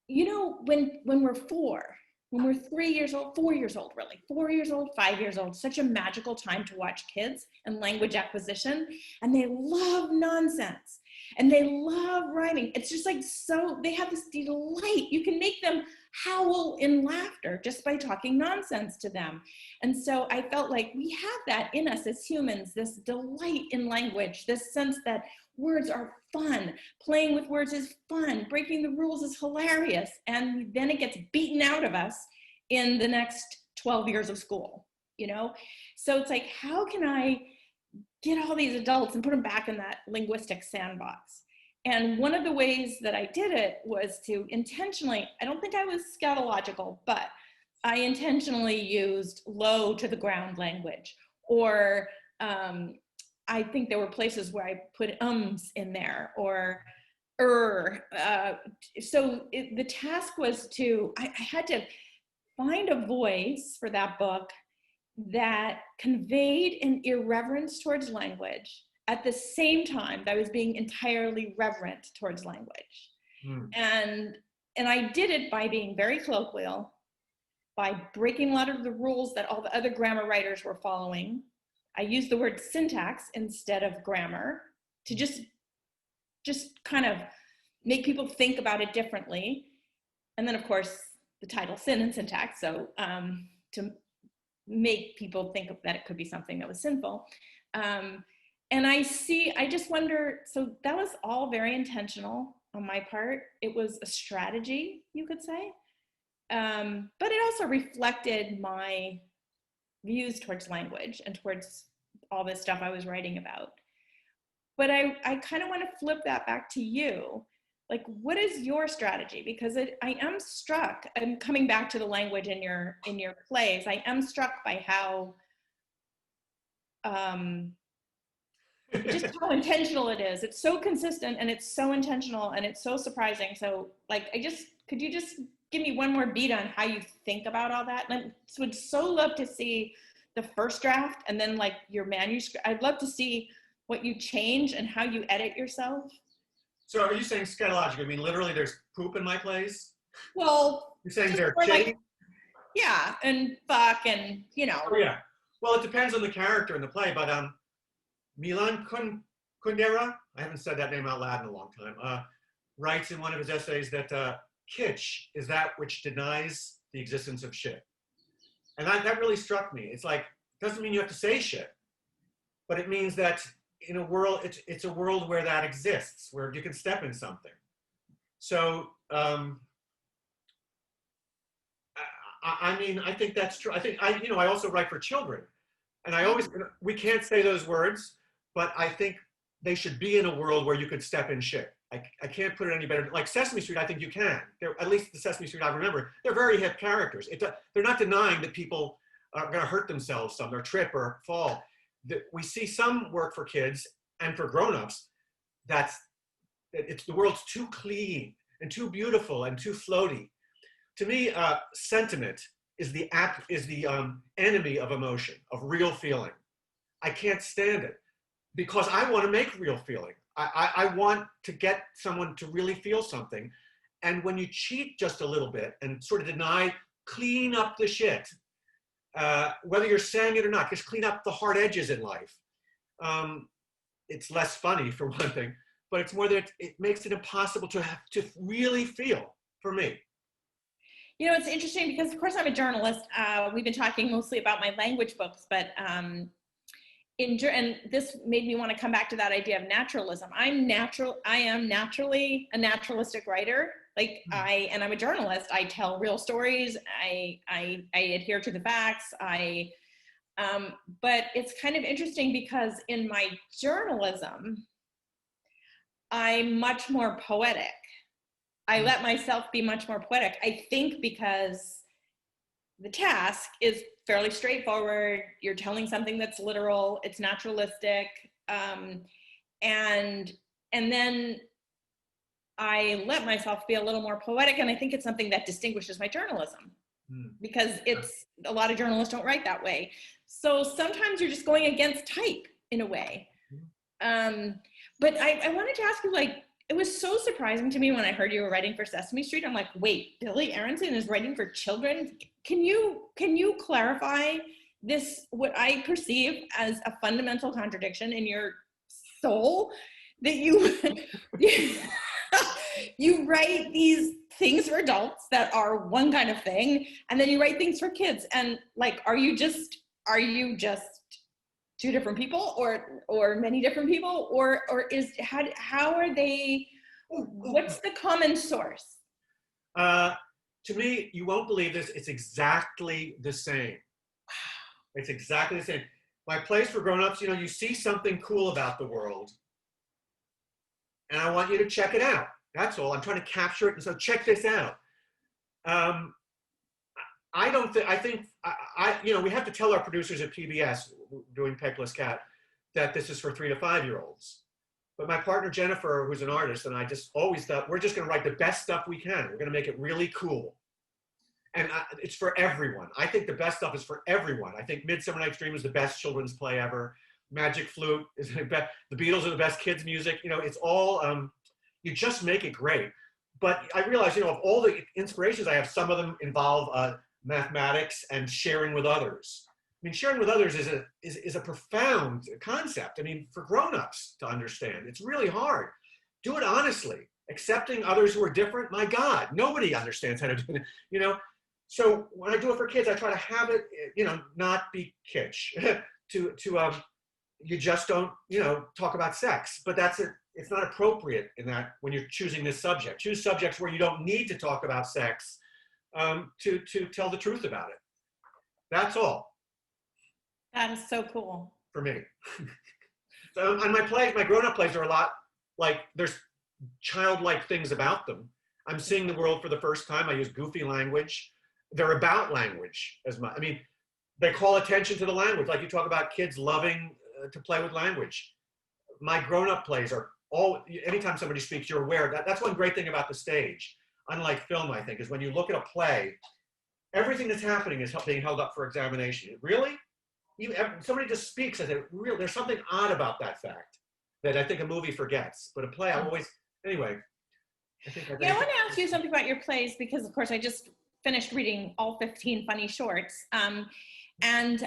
you know, when we're 3 years old, 4 years old, really, 4 years old, 5 years old, such a magical time to watch kids and language acquisition. And they love nonsense and they love rhyming. It's just like, so they have this delight. You can make them howl in laughter just by talking nonsense to them. And so I felt like we have that in us as humans, this delight in language, this sense that words are fun, playing with words is fun, breaking the rules is hilarious, and then it gets beaten out of us in the next 12 years of school, you know? So it's like, how can I get all these adults and put them back in that linguistic sandbox? And one of the ways that I did it was to intentionally, I don't think I was scatological, but I intentionally used low to the ground language, or I think there were places where I put ums in there, or so the task was to, I had to find a voice for that book that conveyed an irreverence towards language at the same time that I was being entirely reverent towards language. And I did it by being very colloquial, by breaking a lot of the rules that all the other grammar writers were following. I used the word syntax instead of grammar to just kind of make people think about it differently. And then of course, the title Sin and Syntax, so to make people think that it could be something that was sinful. And I just wonder, so that was all very intentional on my part. It was a strategy, you could say. But it also reflected my views towards language and towards all this stuff I was writing about. But I kind of want to flip that back to you. Like, what is your strategy? Because I am struck, and coming back to the language in your plays, I am struck by how just how intentional it is. It's so consistent, and it's so intentional, and it's so surprising. So like, could you just give me one more beat on how you think about all that? And I would so love to see the first draft and then like your manuscript. I'd love to see what you change and how you edit yourself. So are you saying scatological? I mean, literally there's poop in my plays? Well, you're saying they're like, yeah, and fuck, and you know. Oh, yeah. Well, it depends on the character in the play, but Milan Kundera, I haven't said that name out loud in a long time, writes in one of his essays that kitsch is that which denies the existence of shit. And that really struck me. It's like, it doesn't mean you have to say shit, but it means that in a world, it's a world where that exists, where you can step in something. So, I mean, I think that's true. I think I also write for children, and we can't say those words, but I think they should be in a world where you could step in shit. I can't put it any better. Like Sesame Street, I think you can. At least the Sesame Street I remember, they're very hip characters. They're not denying that people are going to hurt themselves some, or trip or fall. We see some work for kids and for grown-ups the world's too clean and too beautiful and too floaty. To me, sentiment is the enemy of emotion, of real feeling. I can't stand it because I want to make real feeling. I want to get someone to really feel something. And when you cheat just a little bit and sort of clean up the shit, whether you're saying it or not, just clean up the hard edges in life. It's less funny for one thing, but it's more that it makes it impossible to really feel for me. You know, it's interesting because, of course, I'm a journalist. We've been talking mostly about my language books, but and this made me want to come back to that idea of naturalism. I am naturally a naturalistic writer. Like and I'm a journalist. I tell real stories. I adhere to the facts. But it's kind of interesting because in my journalism, I'm much more poetic. I let myself be much more poetic. I think because the task is fairly straightforward. You're telling something that's literal. It's naturalistic, and then I let myself be a little more poetic. And I think it's something that distinguishes my journalism because a lot of journalists don't write that way. So sometimes you're just going against type in a way. But I wanted to ask you, like, it was so surprising to me when I heard you were writing for Sesame Street. I'm like, wait, Billy Aronson is writing for children? Can you clarify this, what I perceive as a fundamental contradiction in your soul, that you you write these things for adults that are one kind of thing, and then you write things for kids, and like, are you just two different people, or many different people, or how are they? What's the common source? To me, you won't believe this. It's exactly the same. It's exactly the same. My place for grown-ups, you see something cool about the world, and I want you to check it out. That's all. I'm trying to capture it, and so check this out. I think we have to tell our producers at PBS, doing Peckless Cat, that this is for 3 to 5 year olds. But my partner Jennifer, who's an artist, and I just always thought, we're just going to write the best stuff we can. We're going to make it really cool. And it's for everyone. I think the best stuff is for everyone. I think Midsummer Night's Dream is the best children's play ever. Magic Flute is the best. The Beatles are the best kids' music. It's all, you just make it great. But I realize, of all the inspirations I have, some of them involve mathematics and sharing with others. I mean, sharing with others is a profound concept. I mean, for grown-ups to understand, it's really hard. Do it honestly. Accepting others who are different, my God, nobody understands how to do it, So when I do it for kids, I try to have it, not be kitsch. You just don't, talk about sex. But it's not appropriate in that when you're choosing this subject. Choose subjects where you don't need to talk about sex to tell the truth about it. That's all. That is so cool. For me. So on my plays, my grown-up plays are a lot like, there's childlike things about them. I'm seeing the world for the first time. I use goofy language. They're about language as much. I mean, they call attention to the language. Like you talk about kids loving to play with language. My grown-up plays are anytime somebody speaks, you're aware. That's one great thing about the stage. Unlike film, I think, is when you look at a play, everything that's happening is being held up for examination. Really? Somebody just speaks as there's something odd about that fact that I think a movie forgets. But a play, anyway. I want to ask you something about your plays, because of course I just finished reading all 15 funny shorts. And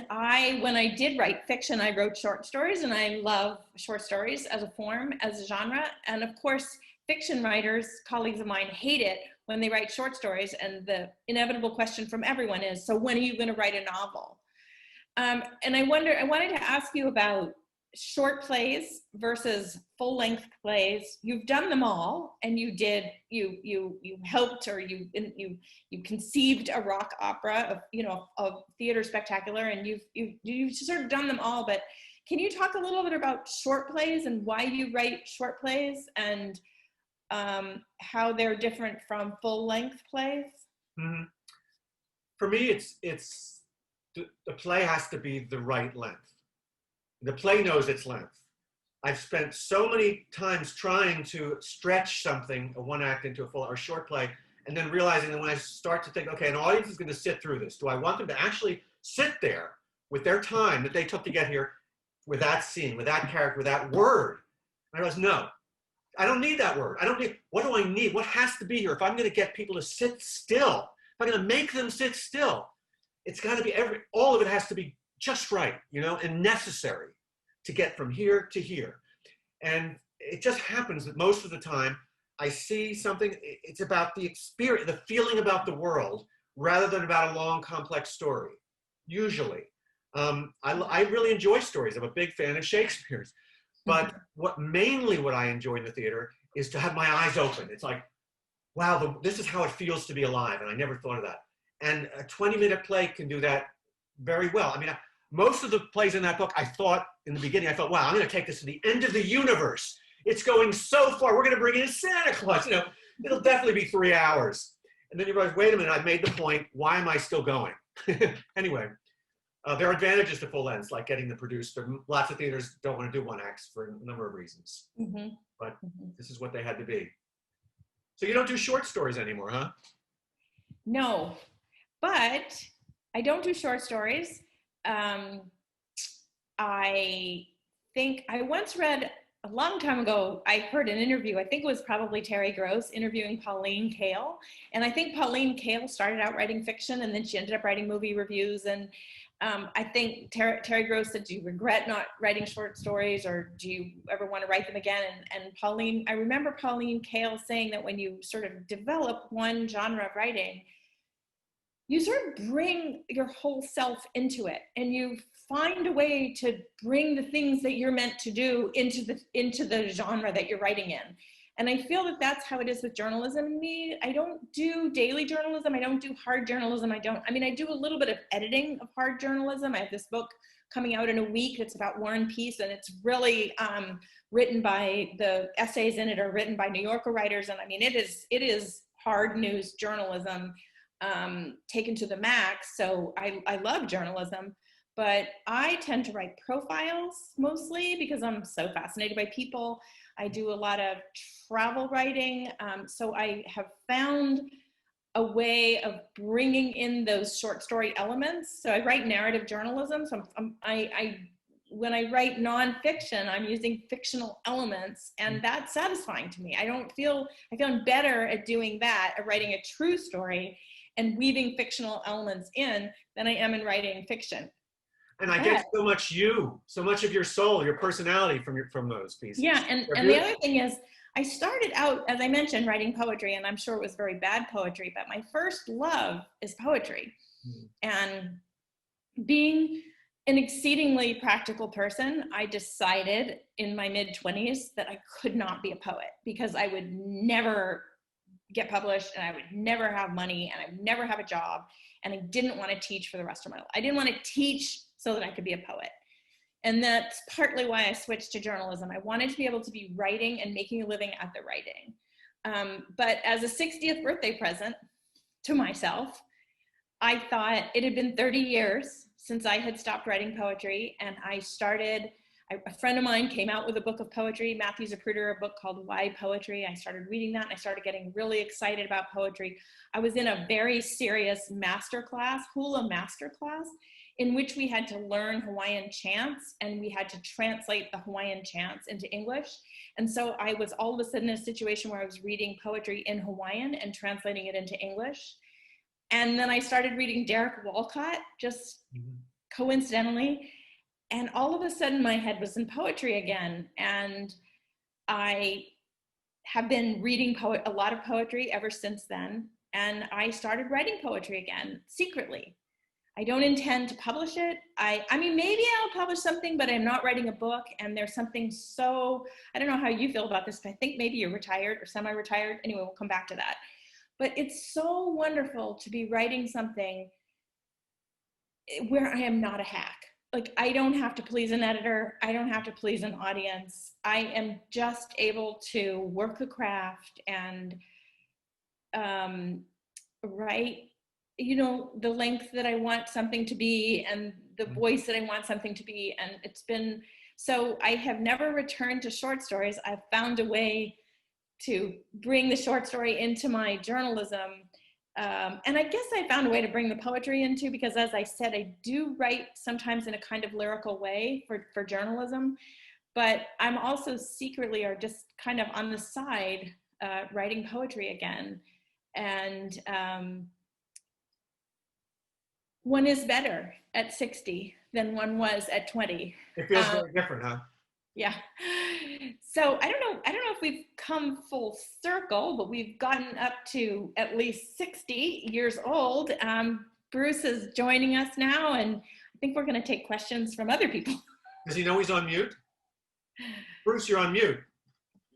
when I did write fiction, I wrote short stories, and I love short stories as a form, as a genre. And of course, fiction writers, colleagues of mine, hate it when they write short stories, and the inevitable question from everyone is, so when are you going to write a novel? And I wanted to ask you about short plays versus full-length plays. You've done them all, and you helped, or you conceived a rock opera of theater spectacular, and you've sort of done them all. But can you talk a little bit about short plays and why you write short plays, and how they're different from full-length plays? Mm-hmm. For me, it's the play has to be the right length. The play knows its length. I've spent so many times trying to stretch something, a one act into a full or short play, and then realizing that when I start to think, okay, an audience is going to sit through this. Do I want them to actually sit there with their time that they took to get here, with that scene, with that character, with that word? And I realized, no, I don't need that word. What do I need? What has to be here? If I'm going to get people to sit still, if I'm going to make them sit still, it's got to be all of it has to be just right, and necessary to get from here to here. And it just happens that most of the time I see something, it's about the experience, the feeling about the world, rather than about a long, complex story, usually. I really enjoy stories. I'm a big fan of Shakespeare's. But what I enjoy in the theater is to have my eyes open. It's like, wow, this is how it feels to be alive. And I never thought of that. And a 20-minute play can do that very well. I mean, most of the plays in that book, I thought in the beginning, I thought, wow, I'm going to take this to the end of the universe. It's going so far. We're going to bring in Santa Claus. It'll definitely be 3 hours. And then you realize, wait a minute, I've made the point. Why am I still going? Anyway, there are advantages to full lengths, like getting them produced. Lots of theaters don't want to do one acts for a number of reasons. Mm-hmm. But this is what they had to be. So you don't do short stories anymore, huh? No, but I don't do short stories. I think I once read a long time ago, I heard an interview, I think it was probably Terry Gross interviewing Pauline Kael. And I think Pauline Kael started out writing fiction, and then she ended up writing movie reviews. And I think Terry Gross said, do you regret not writing short stories, or do you ever want to write them again? And Pauline, I remember Pauline Kael saying that when you sort of develop one genre of writing, you sort of bring your whole self into it, and you find a way to bring the things that you're meant to do into the genre that you're writing in. And I feel that that's how it is with journalism. I don't do daily journalism. I don't do hard journalism. I do a little bit of editing of hard journalism. I have this book coming out in a week. It's about War and Peace, and it's really written by, the essays in it are written by New Yorker writers. And I mean, it is hard news journalism taken to the max. So I love journalism, but I tend to write profiles mostly because I'm so fascinated by people. I do a lot of travel writing. So I have found a way of bringing in those short story elements. So I write narrative journalism. So when I write nonfiction, I'm using fictional elements, and that's satisfying to me. I feel better at doing that, at writing a true story and weaving fictional elements in, than I am in writing fiction. And I get so much of your soul, your personality from those pieces. Yeah, and the other thing is, I started out, as I mentioned, writing poetry, and I'm sure it was very bad poetry, but my first love is poetry. And being an exceedingly practical person, I decided in my mid-20s that I could not be a poet, because I would never get published, and I would never have money, and I would never have a job, and I didn't want to teach for the rest of my life. I didn't want to teach so that I could be a poet. And that's partly why I switched to journalism. I wanted to be able to be writing and making a living at the writing. But as a 60th birthday present to myself, I thought it had been 30 years since I had stopped writing poetry, and a friend of mine came out with a book of poetry, Matthew Zapruder, a book called Why Poetry. I started reading that, and I started getting really excited about poetry. I was in a very serious hula masterclass, in which we had to learn Hawaiian chants, and we had to translate the Hawaiian chants into English. And so I was all of a sudden in a situation where I was reading poetry in Hawaiian and translating it into English. And then I started reading Derek Walcott, just coincidentally. And all of a sudden my head was in poetry again. And I have been reading a lot of poetry ever since then. And I started writing poetry again, secretly. I don't intend to publish it. I mean, maybe I'll publish something, but I'm not writing a book. And there's something so, I don't know how you feel about this, but I think maybe you're retired or semi-retired. Anyway, we'll come back to that. But it's so wonderful to be writing something where I am not a hack. Like, I don't have to please an editor. I don't have to please an audience. I am just able to work the craft and write, you know, the length that I want something to be and the voice that I want something to be. And it's been, so I have never returned to short stories. I've found a way to bring the short story into my journalism. And I guess I found a way to bring the poetry into, because as I said, I do write sometimes in a kind of lyrical way for journalism, but I'm also secretly, or just kind of on the side, writing poetry again. And one is better at 60 than one was at 20. It feels very different, huh? Yeah. So I don't know if we've come full circle, but we've gotten up to at least 60 years old. Bruce is joining us now, and I think we're going to take questions from other people. Does he know he's on mute? Bruce, you're on mute.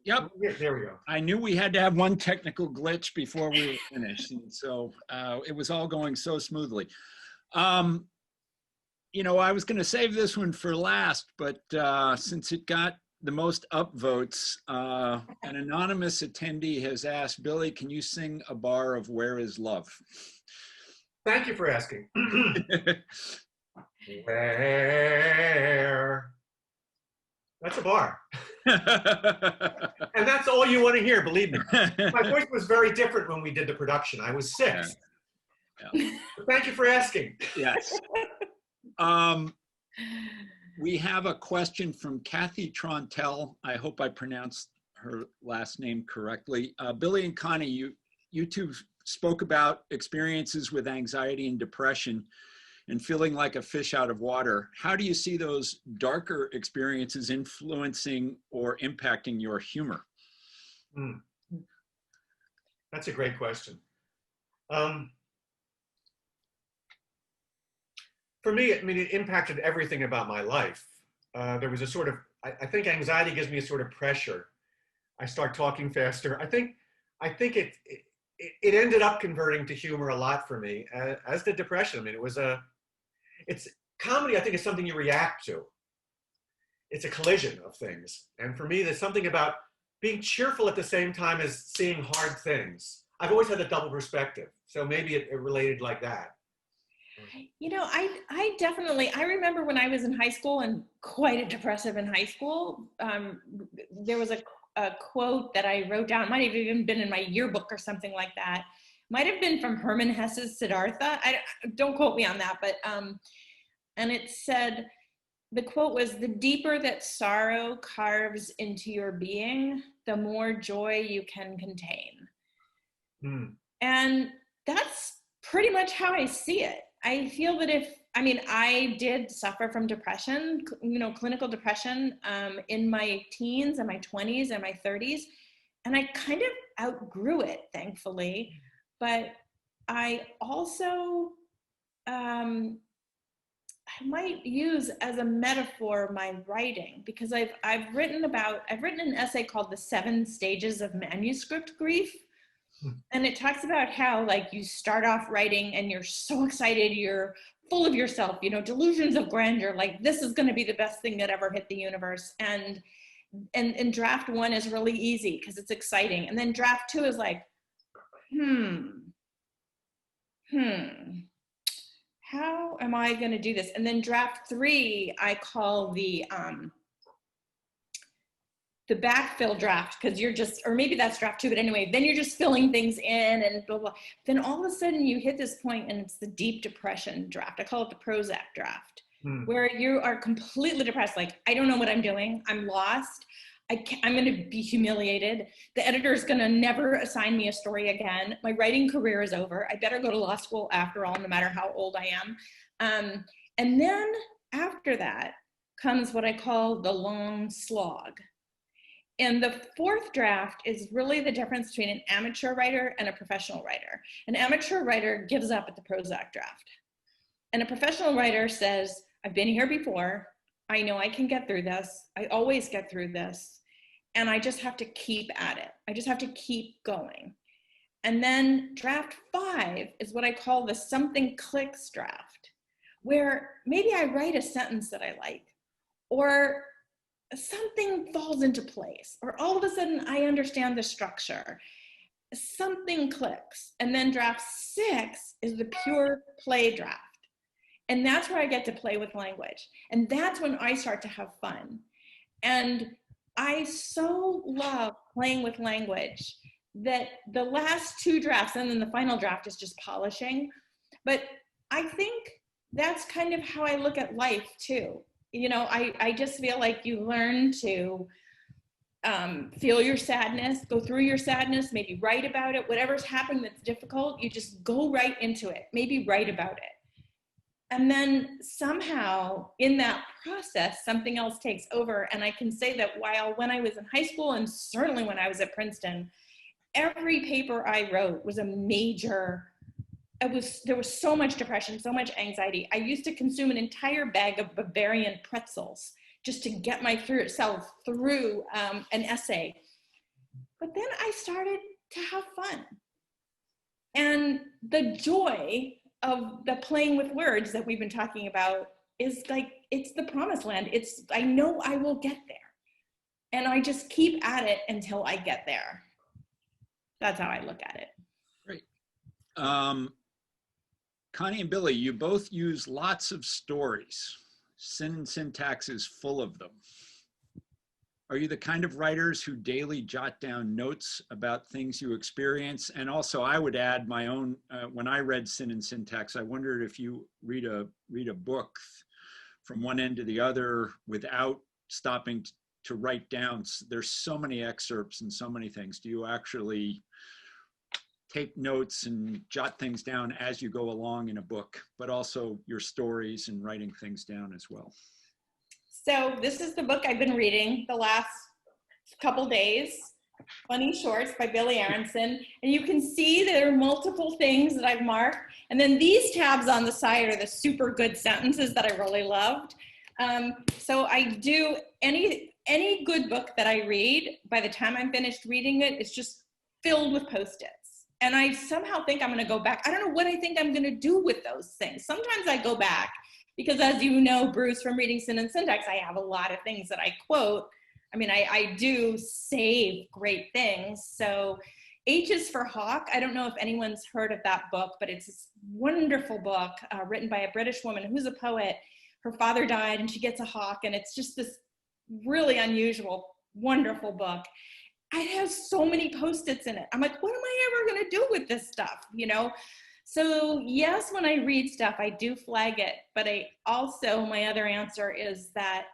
Yep. There we go. I knew we had to have one technical glitch before we were finished, and so it was all going so smoothly. You know, I was going to save this one for last, but since it got the most upvotes, an anonymous attendee has asked, Billy, can you sing a bar of Where Is Love? Thank you for asking. Where? That's a bar. And that's all you want to hear, believe me. My voice was very different when we did the production. I was 6. Yeah. But thank you for asking. Yes. We have a question from Kathy Trontel. I hope I pronounced her last name correctly. Billy and Connie, you two spoke about experiences with anxiety and depression and feeling like a fish out of water. How do you see those darker experiences influencing or impacting your humor? That's a great question. For me, I mean, it impacted everything about my life. There was a sort of, I think anxiety gives me a sort of pressure. I start talking faster. I think it ended up converting to humor a lot for me, as did depression. I mean, it's comedy, I think, is something you react to. It's a collision of things. And for me, there's something about being cheerful at the same time as seeing hard things. I've always had a double perspective. So maybe it related like that. You know, I definitely, I remember when I was in high school, and quite depressive in high school, there was a quote that I wrote down. It might have even been in my yearbook or something like that. Might have been from Hermann Hesse's Siddhartha. Don't quote me on that, but, and it said, the quote was, "The deeper that sorrow carves into your being, the more joy you can contain." And that's pretty much how I see it. I feel that I did suffer from depression, you know, clinical depression, in my teens and my 20s and my 30s. And I kind of outgrew it, thankfully. But I also, I might use as a metaphor my writing, because I've written an essay called The 7 Stages of Manuscript Grief. And it talks about how, like, you start off writing and you're so excited, you're full of yourself, you know, delusions of grandeur, like this is going to be the best thing that ever hit the universe. And draft 1 is really easy because it's exciting. And then draft 2 is like, how am I going to do this? And then draft 3, I call the backfill draft, because you're just, or maybe that's draft 2, but anyway, then you're just filling things in and blah, blah. Then all of a sudden you hit this point and it's the deep depression draft. I call it the Prozac draft, where you are completely depressed. Like, I don't know what I'm doing. I'm lost. I'm going to be humiliated. The editor is going to never assign me a story again. My writing career is over. I better go to law school after all, no matter how old I am. And then after that comes what I call the long slog. And the fourth draft is really the difference between an amateur writer and a professional writer. An amateur writer gives up at the Prozac draft. And a professional writer says, I've been here before. I know I can get through this. I always get through this. And I just have to keep at it. I just have to keep going. And then draft 5 is what I call the something clicks draft, where maybe I write a sentence that I like, or something falls into place, or all of a sudden I understand the structure. Something clicks. And then draft 6 is the pure play draft. And that's where I get to play with language. And that's when I start to have fun. And I so love playing with language that the last 2 drafts and then the final draft is just polishing. But I think that's kind of how I look at life too. You know, I just feel like you learn to feel your sadness, go through your sadness, maybe write about it, whatever's happening that's difficult, you just go right into it, maybe write about it. And then somehow in that process, something else takes over. And I can say that when I was in high school and certainly when I was at Princeton, every paper I wrote was a major, there was so much depression, so much anxiety. I used to consume an entire bag of Bavarian pretzels just to get myself through an essay. But then I started to have fun. And the joy of the playing with words that we've been talking about is like, it's the promised land. I know I will get there. And I just keep at it until I get there. That's how I look at it. Great. Connie and Billy, you both use lots of stories. Sin and Syntax is full of them. Are you the kind of writers who daily jot down notes about things you experience? And also, I would add my own, when I read Sin and Syntax, I wondered if you read a book from one end to the other without stopping to write down. There's so many excerpts and so many things. Do you actually take notes and jot things down as you go along in a book, but also your stories and writing things down as well? So this is the book I've been reading the last couple days, Funny Shorts by Billy Aronson. And you can see there are multiple things that I've marked. And then these tabs on the side are the super good sentences that I really loved. So I do any good book that I read, by the time I'm finished reading it, it's just filled with Post-its. And I somehow think I'm gonna go back. I don't know what I think I'm gonna do with those things. Sometimes I go back, because as you know, Bruce, from reading Sin and Syntax, I have a lot of things that I quote. I mean, I do save great things. So H is for Hawk. I don't know if anyone's heard of that book, but it's this wonderful book written by a British woman who's a poet. Her father died and she gets a hawk, and it's just this really unusual, wonderful book. It has so many Post-its in it. I'm like, what am I ever gonna do with this stuff, you know? So yes, when I read stuff, I do flag it, but my other answer is that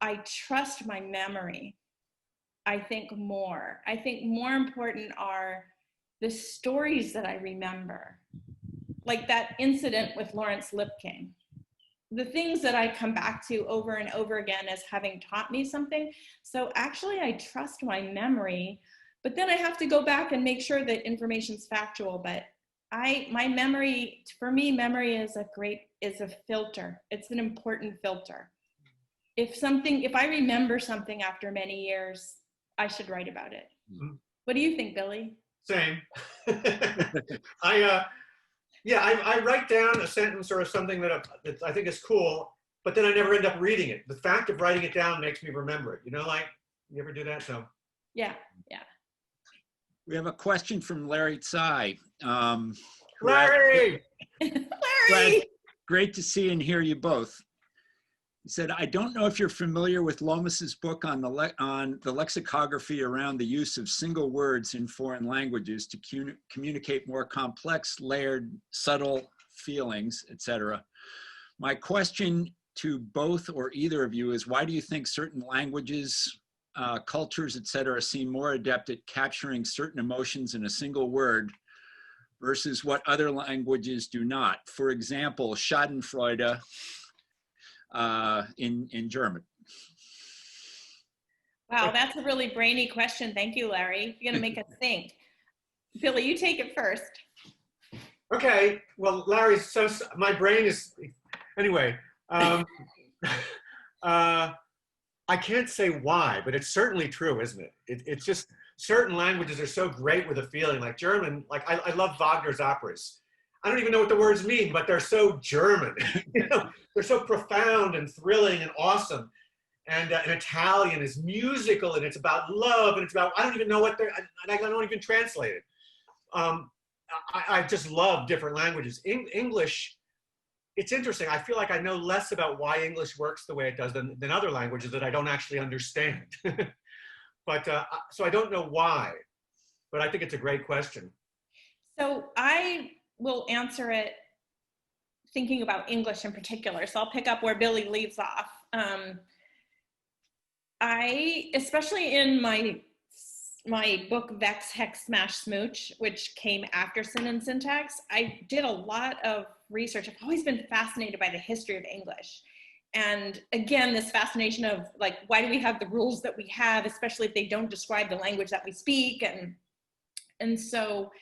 I trust my memory. I think more important are the stories that I remember, like that incident with Lawrence Lipking. The things that I come back to over and over again as having taught me something. So actually I trust my memory, but then I have to go back and make sure that information's factual. But my memory, for me, memory is a filter. It's an important filter. If I remember something after many years, I should write about it. Mm-hmm. What do you think, Billy? Same. I write down a sentence or something that I think is cool, but then I never end up reading it. The fact of writing it down makes me remember it. You know, like, you ever do that? So. Yeah. We have a question from Larry Tsai. Larry! Larry! Great to see and hear you both. He said, I don't know if you're familiar with Lomas's book on the lexicography around the use of single words in foreign languages to communicate more complex, layered, subtle feelings, etc. My question to both or either of you is, why do you think certain languages, cultures, etc., seem more adept at capturing certain emotions in a single word versus what other languages do not? For example, Schadenfreude in German. Wow, that's a really brainy question. Thank you, Larry. You're going to make us think. Billy, you take it first. Okay, well, Larry's my brain is, anyway. I can't say why, but it's certainly true, isn't it? It's just certain languages are so great with a feeling, like German. Like I love Wagner's operas. I don't even know what the words mean, but they're so German. You know, they're so profound and thrilling and awesome. And Italian is musical and it's about love and it's about, I don't even know what they're, and I don't even translate it. I just love different languages. English, it's interesting. I feel like I know less about why English works the way it does than other languages that I don't actually understand. But so I don't know why, but I think it's a great question. So I will answer it thinking about English in particular. So I'll pick up where Billy leaves off. Especially in my book, Vex, Hex, Smash, Smooch, which came after Sin and Syntax, I did a lot of research. I've always been fascinated by the history of English. And again, this fascination of like, why do we have the rules that we have, especially if they don't describe the language that we speak? And so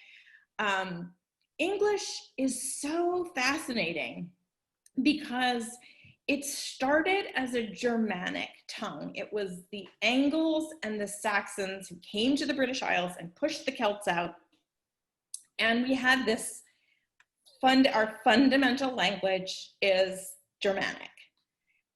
English is so fascinating because it started as a Germanic tongue. It was the Angles and the Saxons who came to the British Isles and pushed the Celts out. And we had this our fundamental language is Germanic.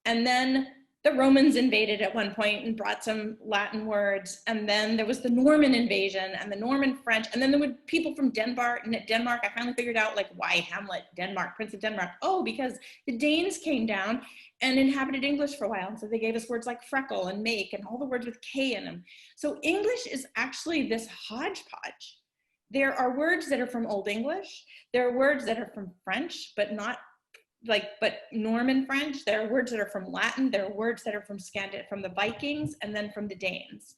And then the Romans invaded at one point and brought some Latin words. And then there was the Norman invasion and the Norman French. And then there were people from Denmark. And at Denmark, I finally figured out like why Hamlet, Denmark, Prince of Denmark. Oh, because the Danes came down and inhabited English for a while. And so they gave us words like freckle and make and all the words with K in them. So English is actually this hodgepodge. There are words that are from Old English. There are words that are from French, but Norman French. There are words that are from Latin. There are words that are from from the Vikings and then from the Danes.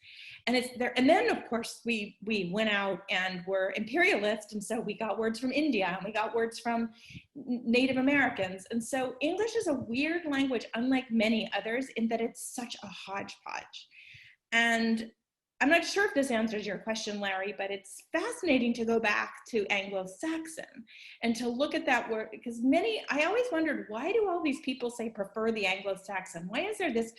And it's there. And then of course we went out and were imperialist. And so we got words from India and we got words from Native Americans. And so English is a weird language, unlike many others, in that it's such a hodgepodge. And I'm not sure if this answers your question, Larry, but it's fascinating to go back to Anglo-Saxon and to look at that word, because I always wondered, why do all these people say prefer the Anglo-Saxon? Why is there this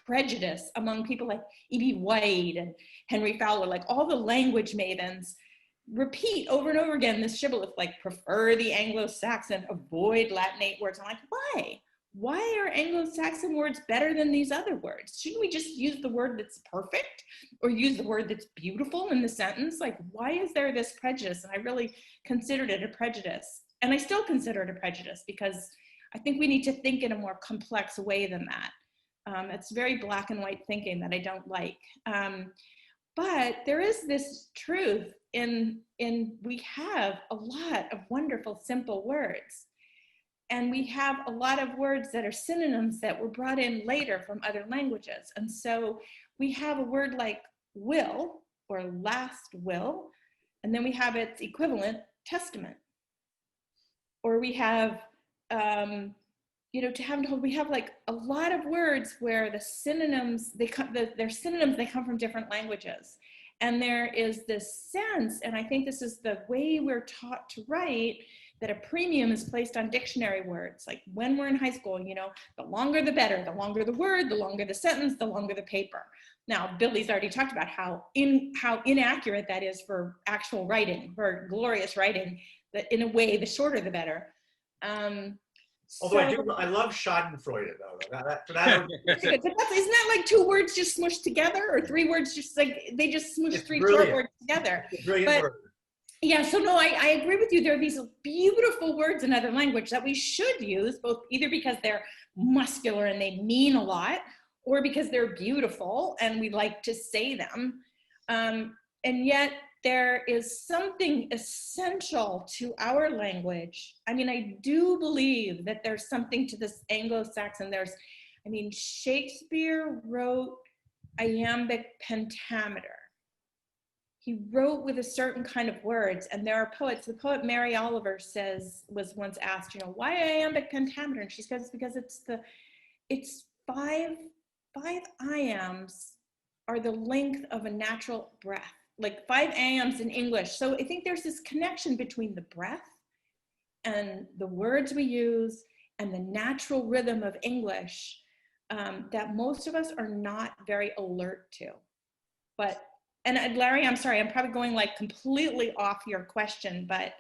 prejudice among people like E.B. White and Henry Fowler, like all the language mavens repeat over and over again this shibboleth, like prefer the Anglo-Saxon, avoid Latinate words. I'm like, why? Why are Anglo-Saxon words better than these other words? Shouldn't we just use the word that's perfect or use the word that's beautiful in the sentence? Like, why is there this prejudice? And I really considered it a prejudice. And I still consider it a prejudice because I think we need to think in a more complex way than that. It's very black and white thinking that I don't like. But there is this truth in we have a lot of wonderful, simple words. And we have a lot of words that are synonyms that were brought in later from other languages. And so we have a word like will or last will, and then we have its equivalent testament. Or we have, we have like a lot of words where the synonyms, they're synonyms, they come from different languages. And there is this sense, and I think this is the way we're taught to write, that a premium is placed on dictionary words. Like when we're in high school, the longer the better, the longer the word, the longer the sentence, the longer the paper. Now, Billy's already talked about how inaccurate that is for actual writing, for glorious writing, that in a way, the shorter the better. Although I love Schadenfreude though. Isn't that like two words just smushed together, or three words just like, they just smushed three short words together? It's a brilliant word. Yeah, so no, I agree with you. There are these beautiful words in other language that we should use, both either because they're muscular and they mean a lot, or because they're beautiful and we like to say them. And yet there is something essential to our language. I mean, I do believe that there's something to this Anglo-Saxon. Shakespeare wrote iambic pentameter. He wrote with a certain kind of words, and there are poets. The poet Mary Oliver was once asked, why iambic pentameter? And she says, because it's five iambs are the length of a natural breath, like 5 a.m.s in English. So I think there's this connection between the breath and the words we use and the natural rhythm of English that most of us are not very alert to. But, and Larry, I'm sorry, I'm probably going like completely off your question, but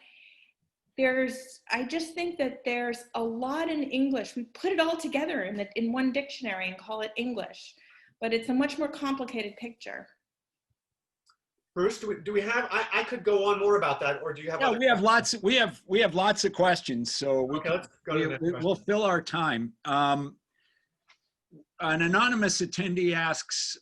I just think that there's a lot in English. We put it all together in one dictionary and call it English, but it's a much more complicated picture. Bruce, do we have, I could go on more about that, or do you have No, other we have lots, we have lots of questions, so Okay, let's go to the next question. we'll fill our time. An anonymous attendee asks,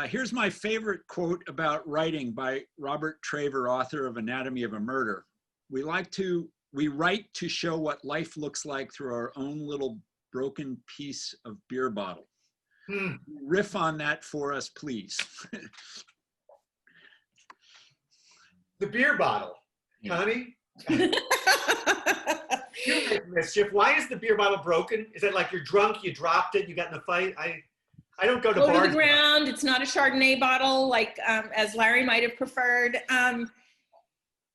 here's my favorite quote about writing by Robert Traver, author of Anatomy of a Murder. We write to show what life looks like through our own little broken piece of beer bottle. Riff on that for us, please. The beer bottle, Connie? You make Mischief. Why is the beer bottle broken? Is it like you're drunk, you dropped it, you got in a fight? I don't go to bars. Go to the ground. It's not a Chardonnay bottle, like as Larry might have preferred.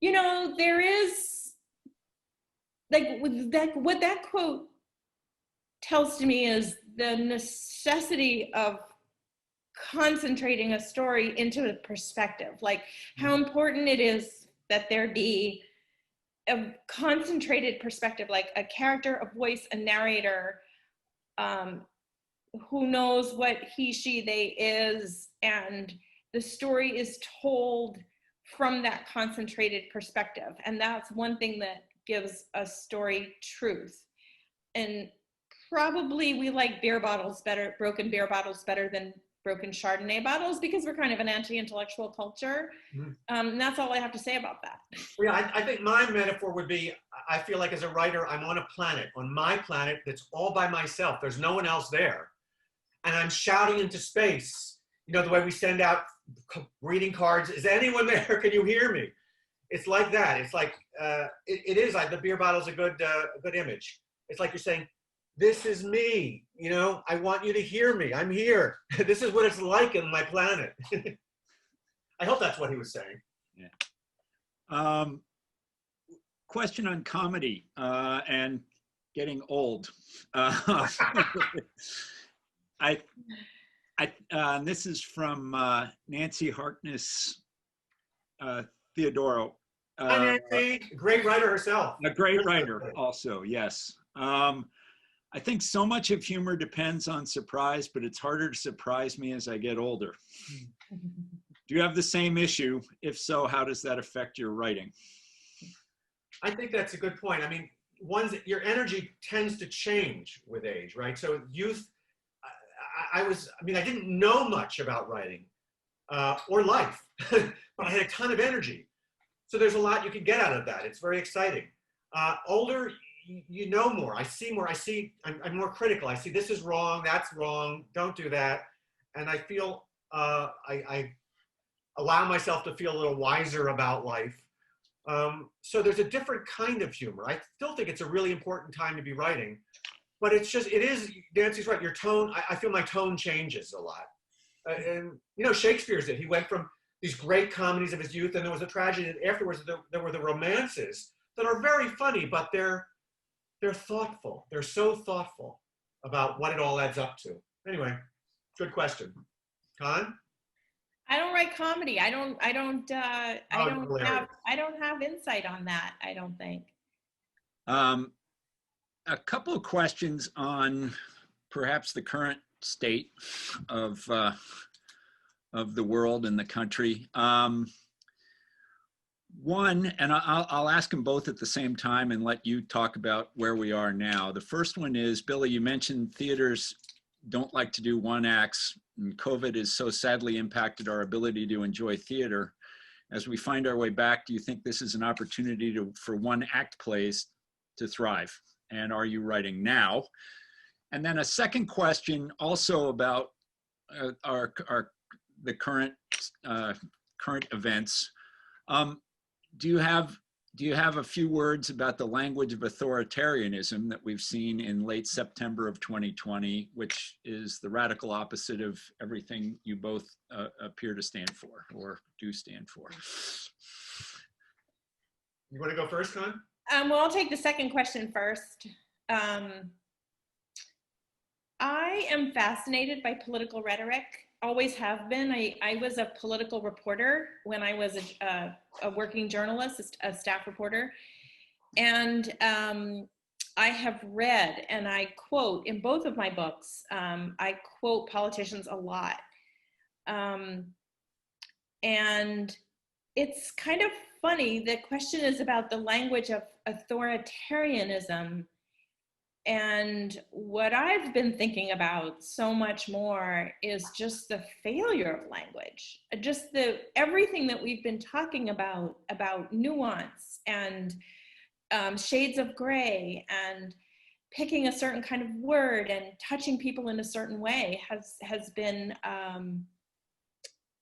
You know, there is, like what that quote tells to me is the necessity of concentrating a story into a perspective, like how important it is that there be a concentrated perspective, like a character, a voice, a narrator who knows what he, she, they is, and the story is told from that concentrated perspective. And that's one thing that gives a story truth. And probably we like beer bottles better, broken beer bottles better than broken Chardonnay bottles, because we're kind of an anti-intellectual culture. And that's all I have to say about that. Yeah, I think my metaphor would be, I feel like as a writer, I'm on a planet, on my planet that's all by myself. There's no one else there. And I'm shouting into space, you know, the way we send out greeting cards. Is anyone there? Can you hear me? It's like that. It's like, it is like the beer bottle is a good image. It's like you're saying, this is me, you know, I want you to hear me. I'm here. This is what it's like in my planet. I hope that's what he was saying. Yeah. Question on comedy and getting old. This is from Nancy Harkness Theodoro. Hi, Nancy. Great writer herself. A great writer also, yes. I think so much of humor depends on surprise, but it's harder to surprise me as I get older. Do you have the same issue? If so, how does that affect your writing? I think that's a good point. I mean, your energy tends to change with age, right? So youth, I didn't know much about writing or life, but I had a ton of energy. So there's a lot you can get out of that. It's very exciting. Older, you know more. I see more. I'm more critical. I see this is wrong, that's wrong, don't do that. And I feel, I allow myself to feel a little wiser about life. So there's a different kind of humor. I still think it's a really important time to be writing, but it is, Nancy's right, your tone, I feel my tone changes a lot. And you know, Shakespeare's it. He went from these great comedies of his youth, and there was a tragedy, and afterwards there were the romances that are very funny, but they're thoughtful. They're so thoughtful about what it all adds up to. Anyway, good question. Con? I don't write comedy. I don't have insight on that, I don't think. A couple of questions on perhaps the current state of the world and the country. One, and I'll ask them both at the same time and let you talk about where we are now. The first one is, Billy, you mentioned theaters don't like to do one acts, and COVID has so sadly impacted our ability to enjoy theater. As we find our way back, do you think this is an opportunity for one act plays to thrive? And are you writing now? And then a second question also about the current events. Do do you have a few words about the language of authoritarianism that we've seen in late September of 2020, which is the radical opposite of everything you both appear to stand for or do stand for? You want to go first, Con? Well, I'll take the second question first. I am fascinated by political rhetoric, always have been. I was a political reporter when I was a working journalist, a staff reporter. And I have read, and I quote in both of my books, I quote politicians a lot. And it's kind of funny, the question is about the language of authoritarianism. And what I've been thinking about so much more is just the failure of language, just everything that we've been talking about nuance and shades of gray and picking a certain kind of word and touching people in a certain way has been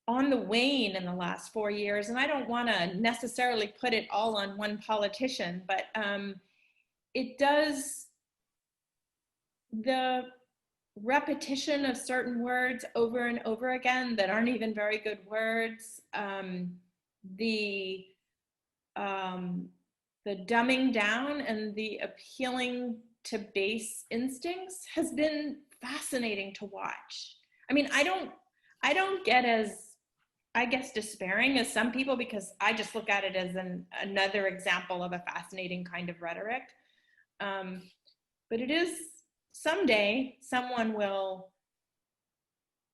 on the wane in the last 4 years. And I don't want to necessarily put it all on one politician, but it does. The repetition of certain words over and over again that aren't even very good words, the dumbing down and the appealing to base instincts has been fascinating to watch. I mean, I don't get as, I guess, despairing as some people, because I just look at it as another example of a fascinating kind of rhetoric. But it is, someday someone will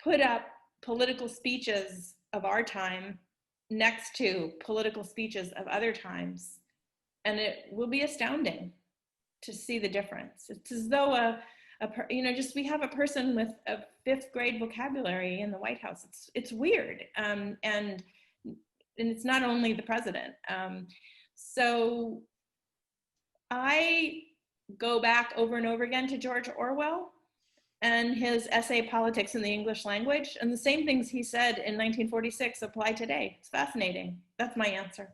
put up political speeches of our time next to political speeches of other times, and it will be astounding to see the difference. It's as though we have a person with a 5th grade vocabulary in the White House. It's weird, and it's not only the president. So I go back over and over again to George Orwell and his essay, Politics in the English Language. And the same things he said in 1946 apply today. It's fascinating. That's my answer.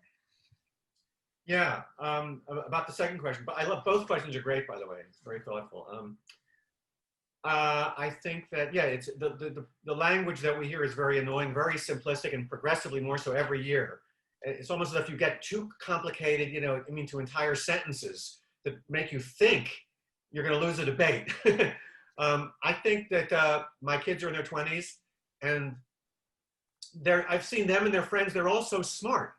Yeah, about the second question, but I love, both questions are great, by the way. It's very thoughtful. I think that, yeah, it's the language that we hear is very annoying, very simplistic, and progressively more so every year. It's almost as if you get too complicated, to entire sentences that make you think you're going to lose a debate. I think that my kids are in their 20s, and I've seen them and their friends, they're all so smart.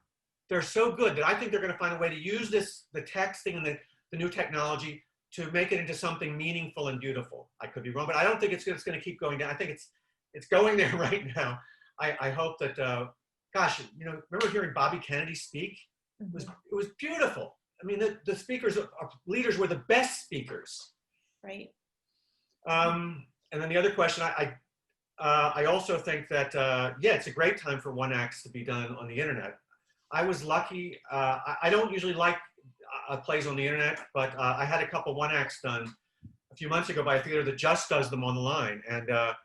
They're so good that I think they're going to find a way to use the texting and the new technology to make it into something meaningful and beautiful. I could be wrong, but I don't think it's going to keep going down. I think it's going there right now. I hope that, gosh, remember hearing Bobby Kennedy speak? It was beautiful. I mean, the speakers, our leaders were the best speakers. Right. And then the other question, I also think that, yeah, it's a great time for one acts to be done on the internet. I was lucky. I don't usually like plays on the internet, but I had a couple one acts done a few months ago by a theater that just does them on the line. And, there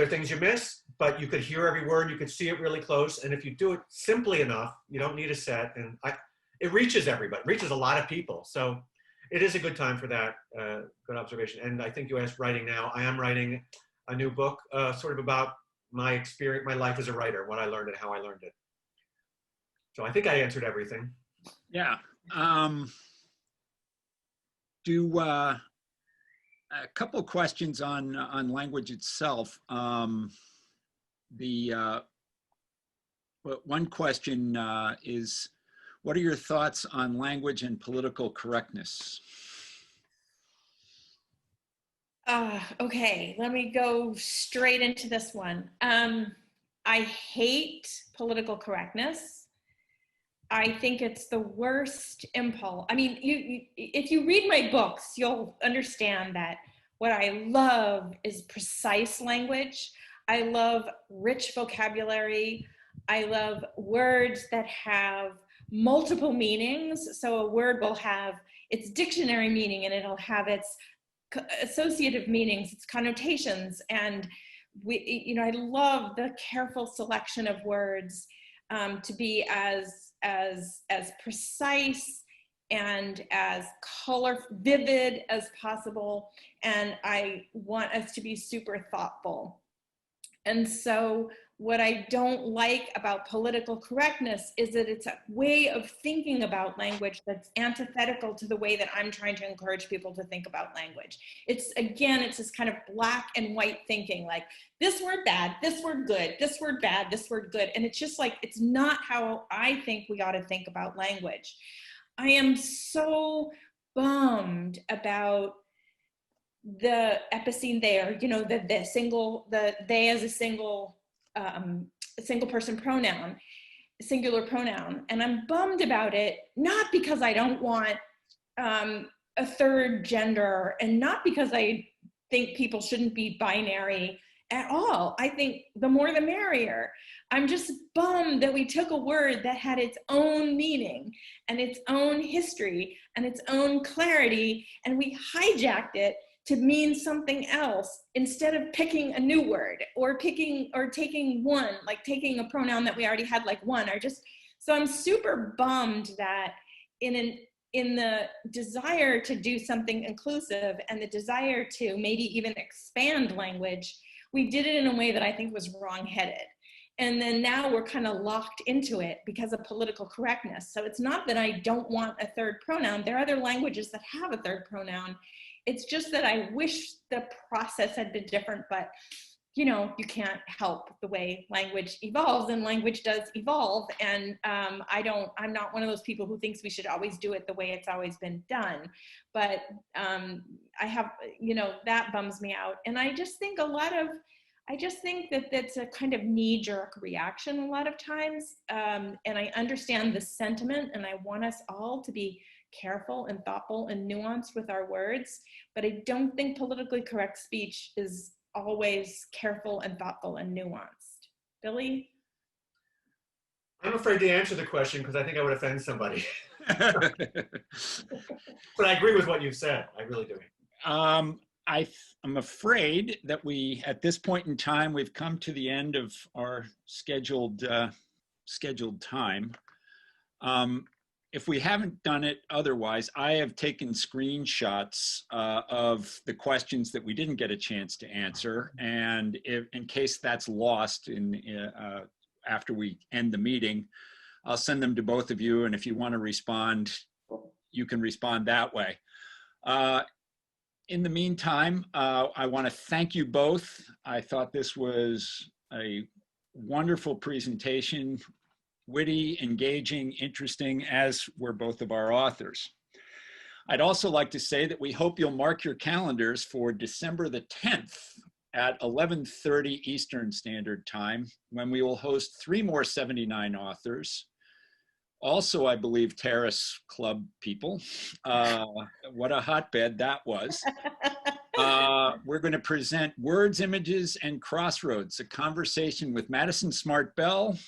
are things you miss, but you could hear every word, you could see it really close. And if you do it simply enough, you don't need a set. And it reaches everybody, it reaches a lot of people. So it is a good time for that. Good observation. And I think you asked writing now. I am writing a new book, sort of about my experience, my life as a writer, what I learned and how I learned it. So I think I answered everything. Yeah. A couple of questions on language itself. One question is, what are your thoughts on language and political correctness? Okay, let me go straight into this one. I hate political correctness. I think it's the worst impulse. I mean, if you read my books, you'll understand that what I love is precise language. I love rich vocabulary. I love words that have multiple meanings. So a word will have its dictionary meaning, and it'll have its associative meanings, its connotations. And I love the careful selection of words to be as as precise and as vivid as possible. And I want us to be super thoughtful. And so what I don't like about political correctness is that it's a way of thinking about language that's antithetical to the way that I'm trying to encourage people to think about language. It's this kind of black and white thinking, like this word bad, this word good, this word bad, this word good. And it's just like, it's not how I think we ought to think about language. I am so bummed about the epicene there, you know, the they as a single person pronoun, singular pronoun. And I'm bummed about it, not because I don't want a third gender, and not because I think people shouldn't be binary at all. I think the more the merrier. I'm just bummed that we took a word that had its own meaning and its own history and its own clarity, and we hijacked it to mean something else instead of picking a new word or taking one, like taking a pronoun that we already had, like one, or just, so I'm super bummed that in the desire to do something inclusive and the desire to maybe even expand language, we did it in a way that I think was wrong-headed. And then now we're kind of locked into it because of political correctness. So it's not that I don't want a third pronoun. There are other languages that have a third pronoun. It's just that I wish the process had been different, but you know, you can't help the way language evolves, and language does evolve. And I'm not one of those people who thinks we should always do it the way it's always been done. But I have, you know, that bums me out. And I just think that that's a kind of knee-jerk reaction a lot of times. And I understand the sentiment, and I want us all to be careful and thoughtful and nuanced with our words, but I don't think politically correct speech is always careful and thoughtful and nuanced. Billy? I'm afraid to answer the question because I think I would offend somebody. But I agree with what you've said. I really do. I'm afraid that at this point in time, we've come to the end of our scheduled time. If we haven't done it otherwise, I have taken screenshots of the questions that we didn't get a chance to answer. And in case that's lost after we end the meeting, I'll send them to both of you. And if you want to respond, you can respond that way. In the meantime, I want to thank you both. I thought this was a wonderful presentation. Witty, engaging, interesting, as were both of our authors. I'd also like to say that we hope you'll mark your calendars for December the 10th at 11:30 Eastern Standard Time, when we will host 3 more 79 authors. Also, I believe Terrace Club people. What a hotbed that was. We're going to present Words, Images, and Crossroads, a conversation with Madison Smart Bell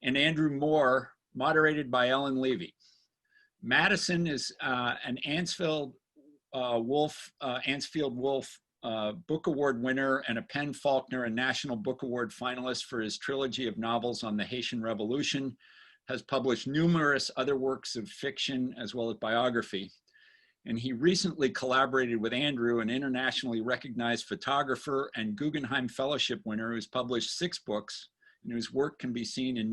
and Andrew Moore, moderated by Ellen Levy. Madison is an Ansfield Wolf Book Award winner and a Penn Faulkner and National Book Award finalist for his trilogy of novels on the Haitian Revolution, has published numerous other works of fiction as well as biography. And he recently collaborated with Andrew, an internationally recognized photographer and Guggenheim Fellowship winner who's published 6 books, and whose work can be seen in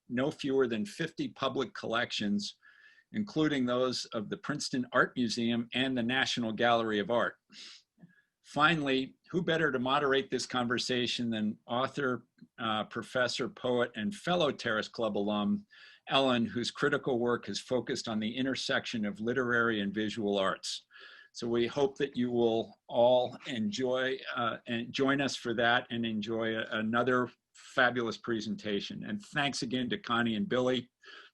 no fewer than 50 public collections, including those of the Princeton Art Museum and the National Gallery of Art. Finally, who better to moderate this conversation than author, professor, poet, and fellow Terrace Club alum, Ellen, whose critical work has focused on the intersection of literary and visual arts. So we hope that you will all enjoy and join us for that and enjoy another fabulous presentation. And thanks again to Connie and Billy.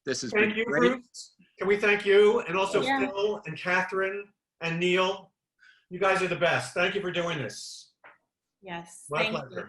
This has been great. Bruce. Can we thank you? And also Yeah. Phil and Catherine and Neil. You guys are the best. Thank you for doing this. Yes, My thank pleasure. you.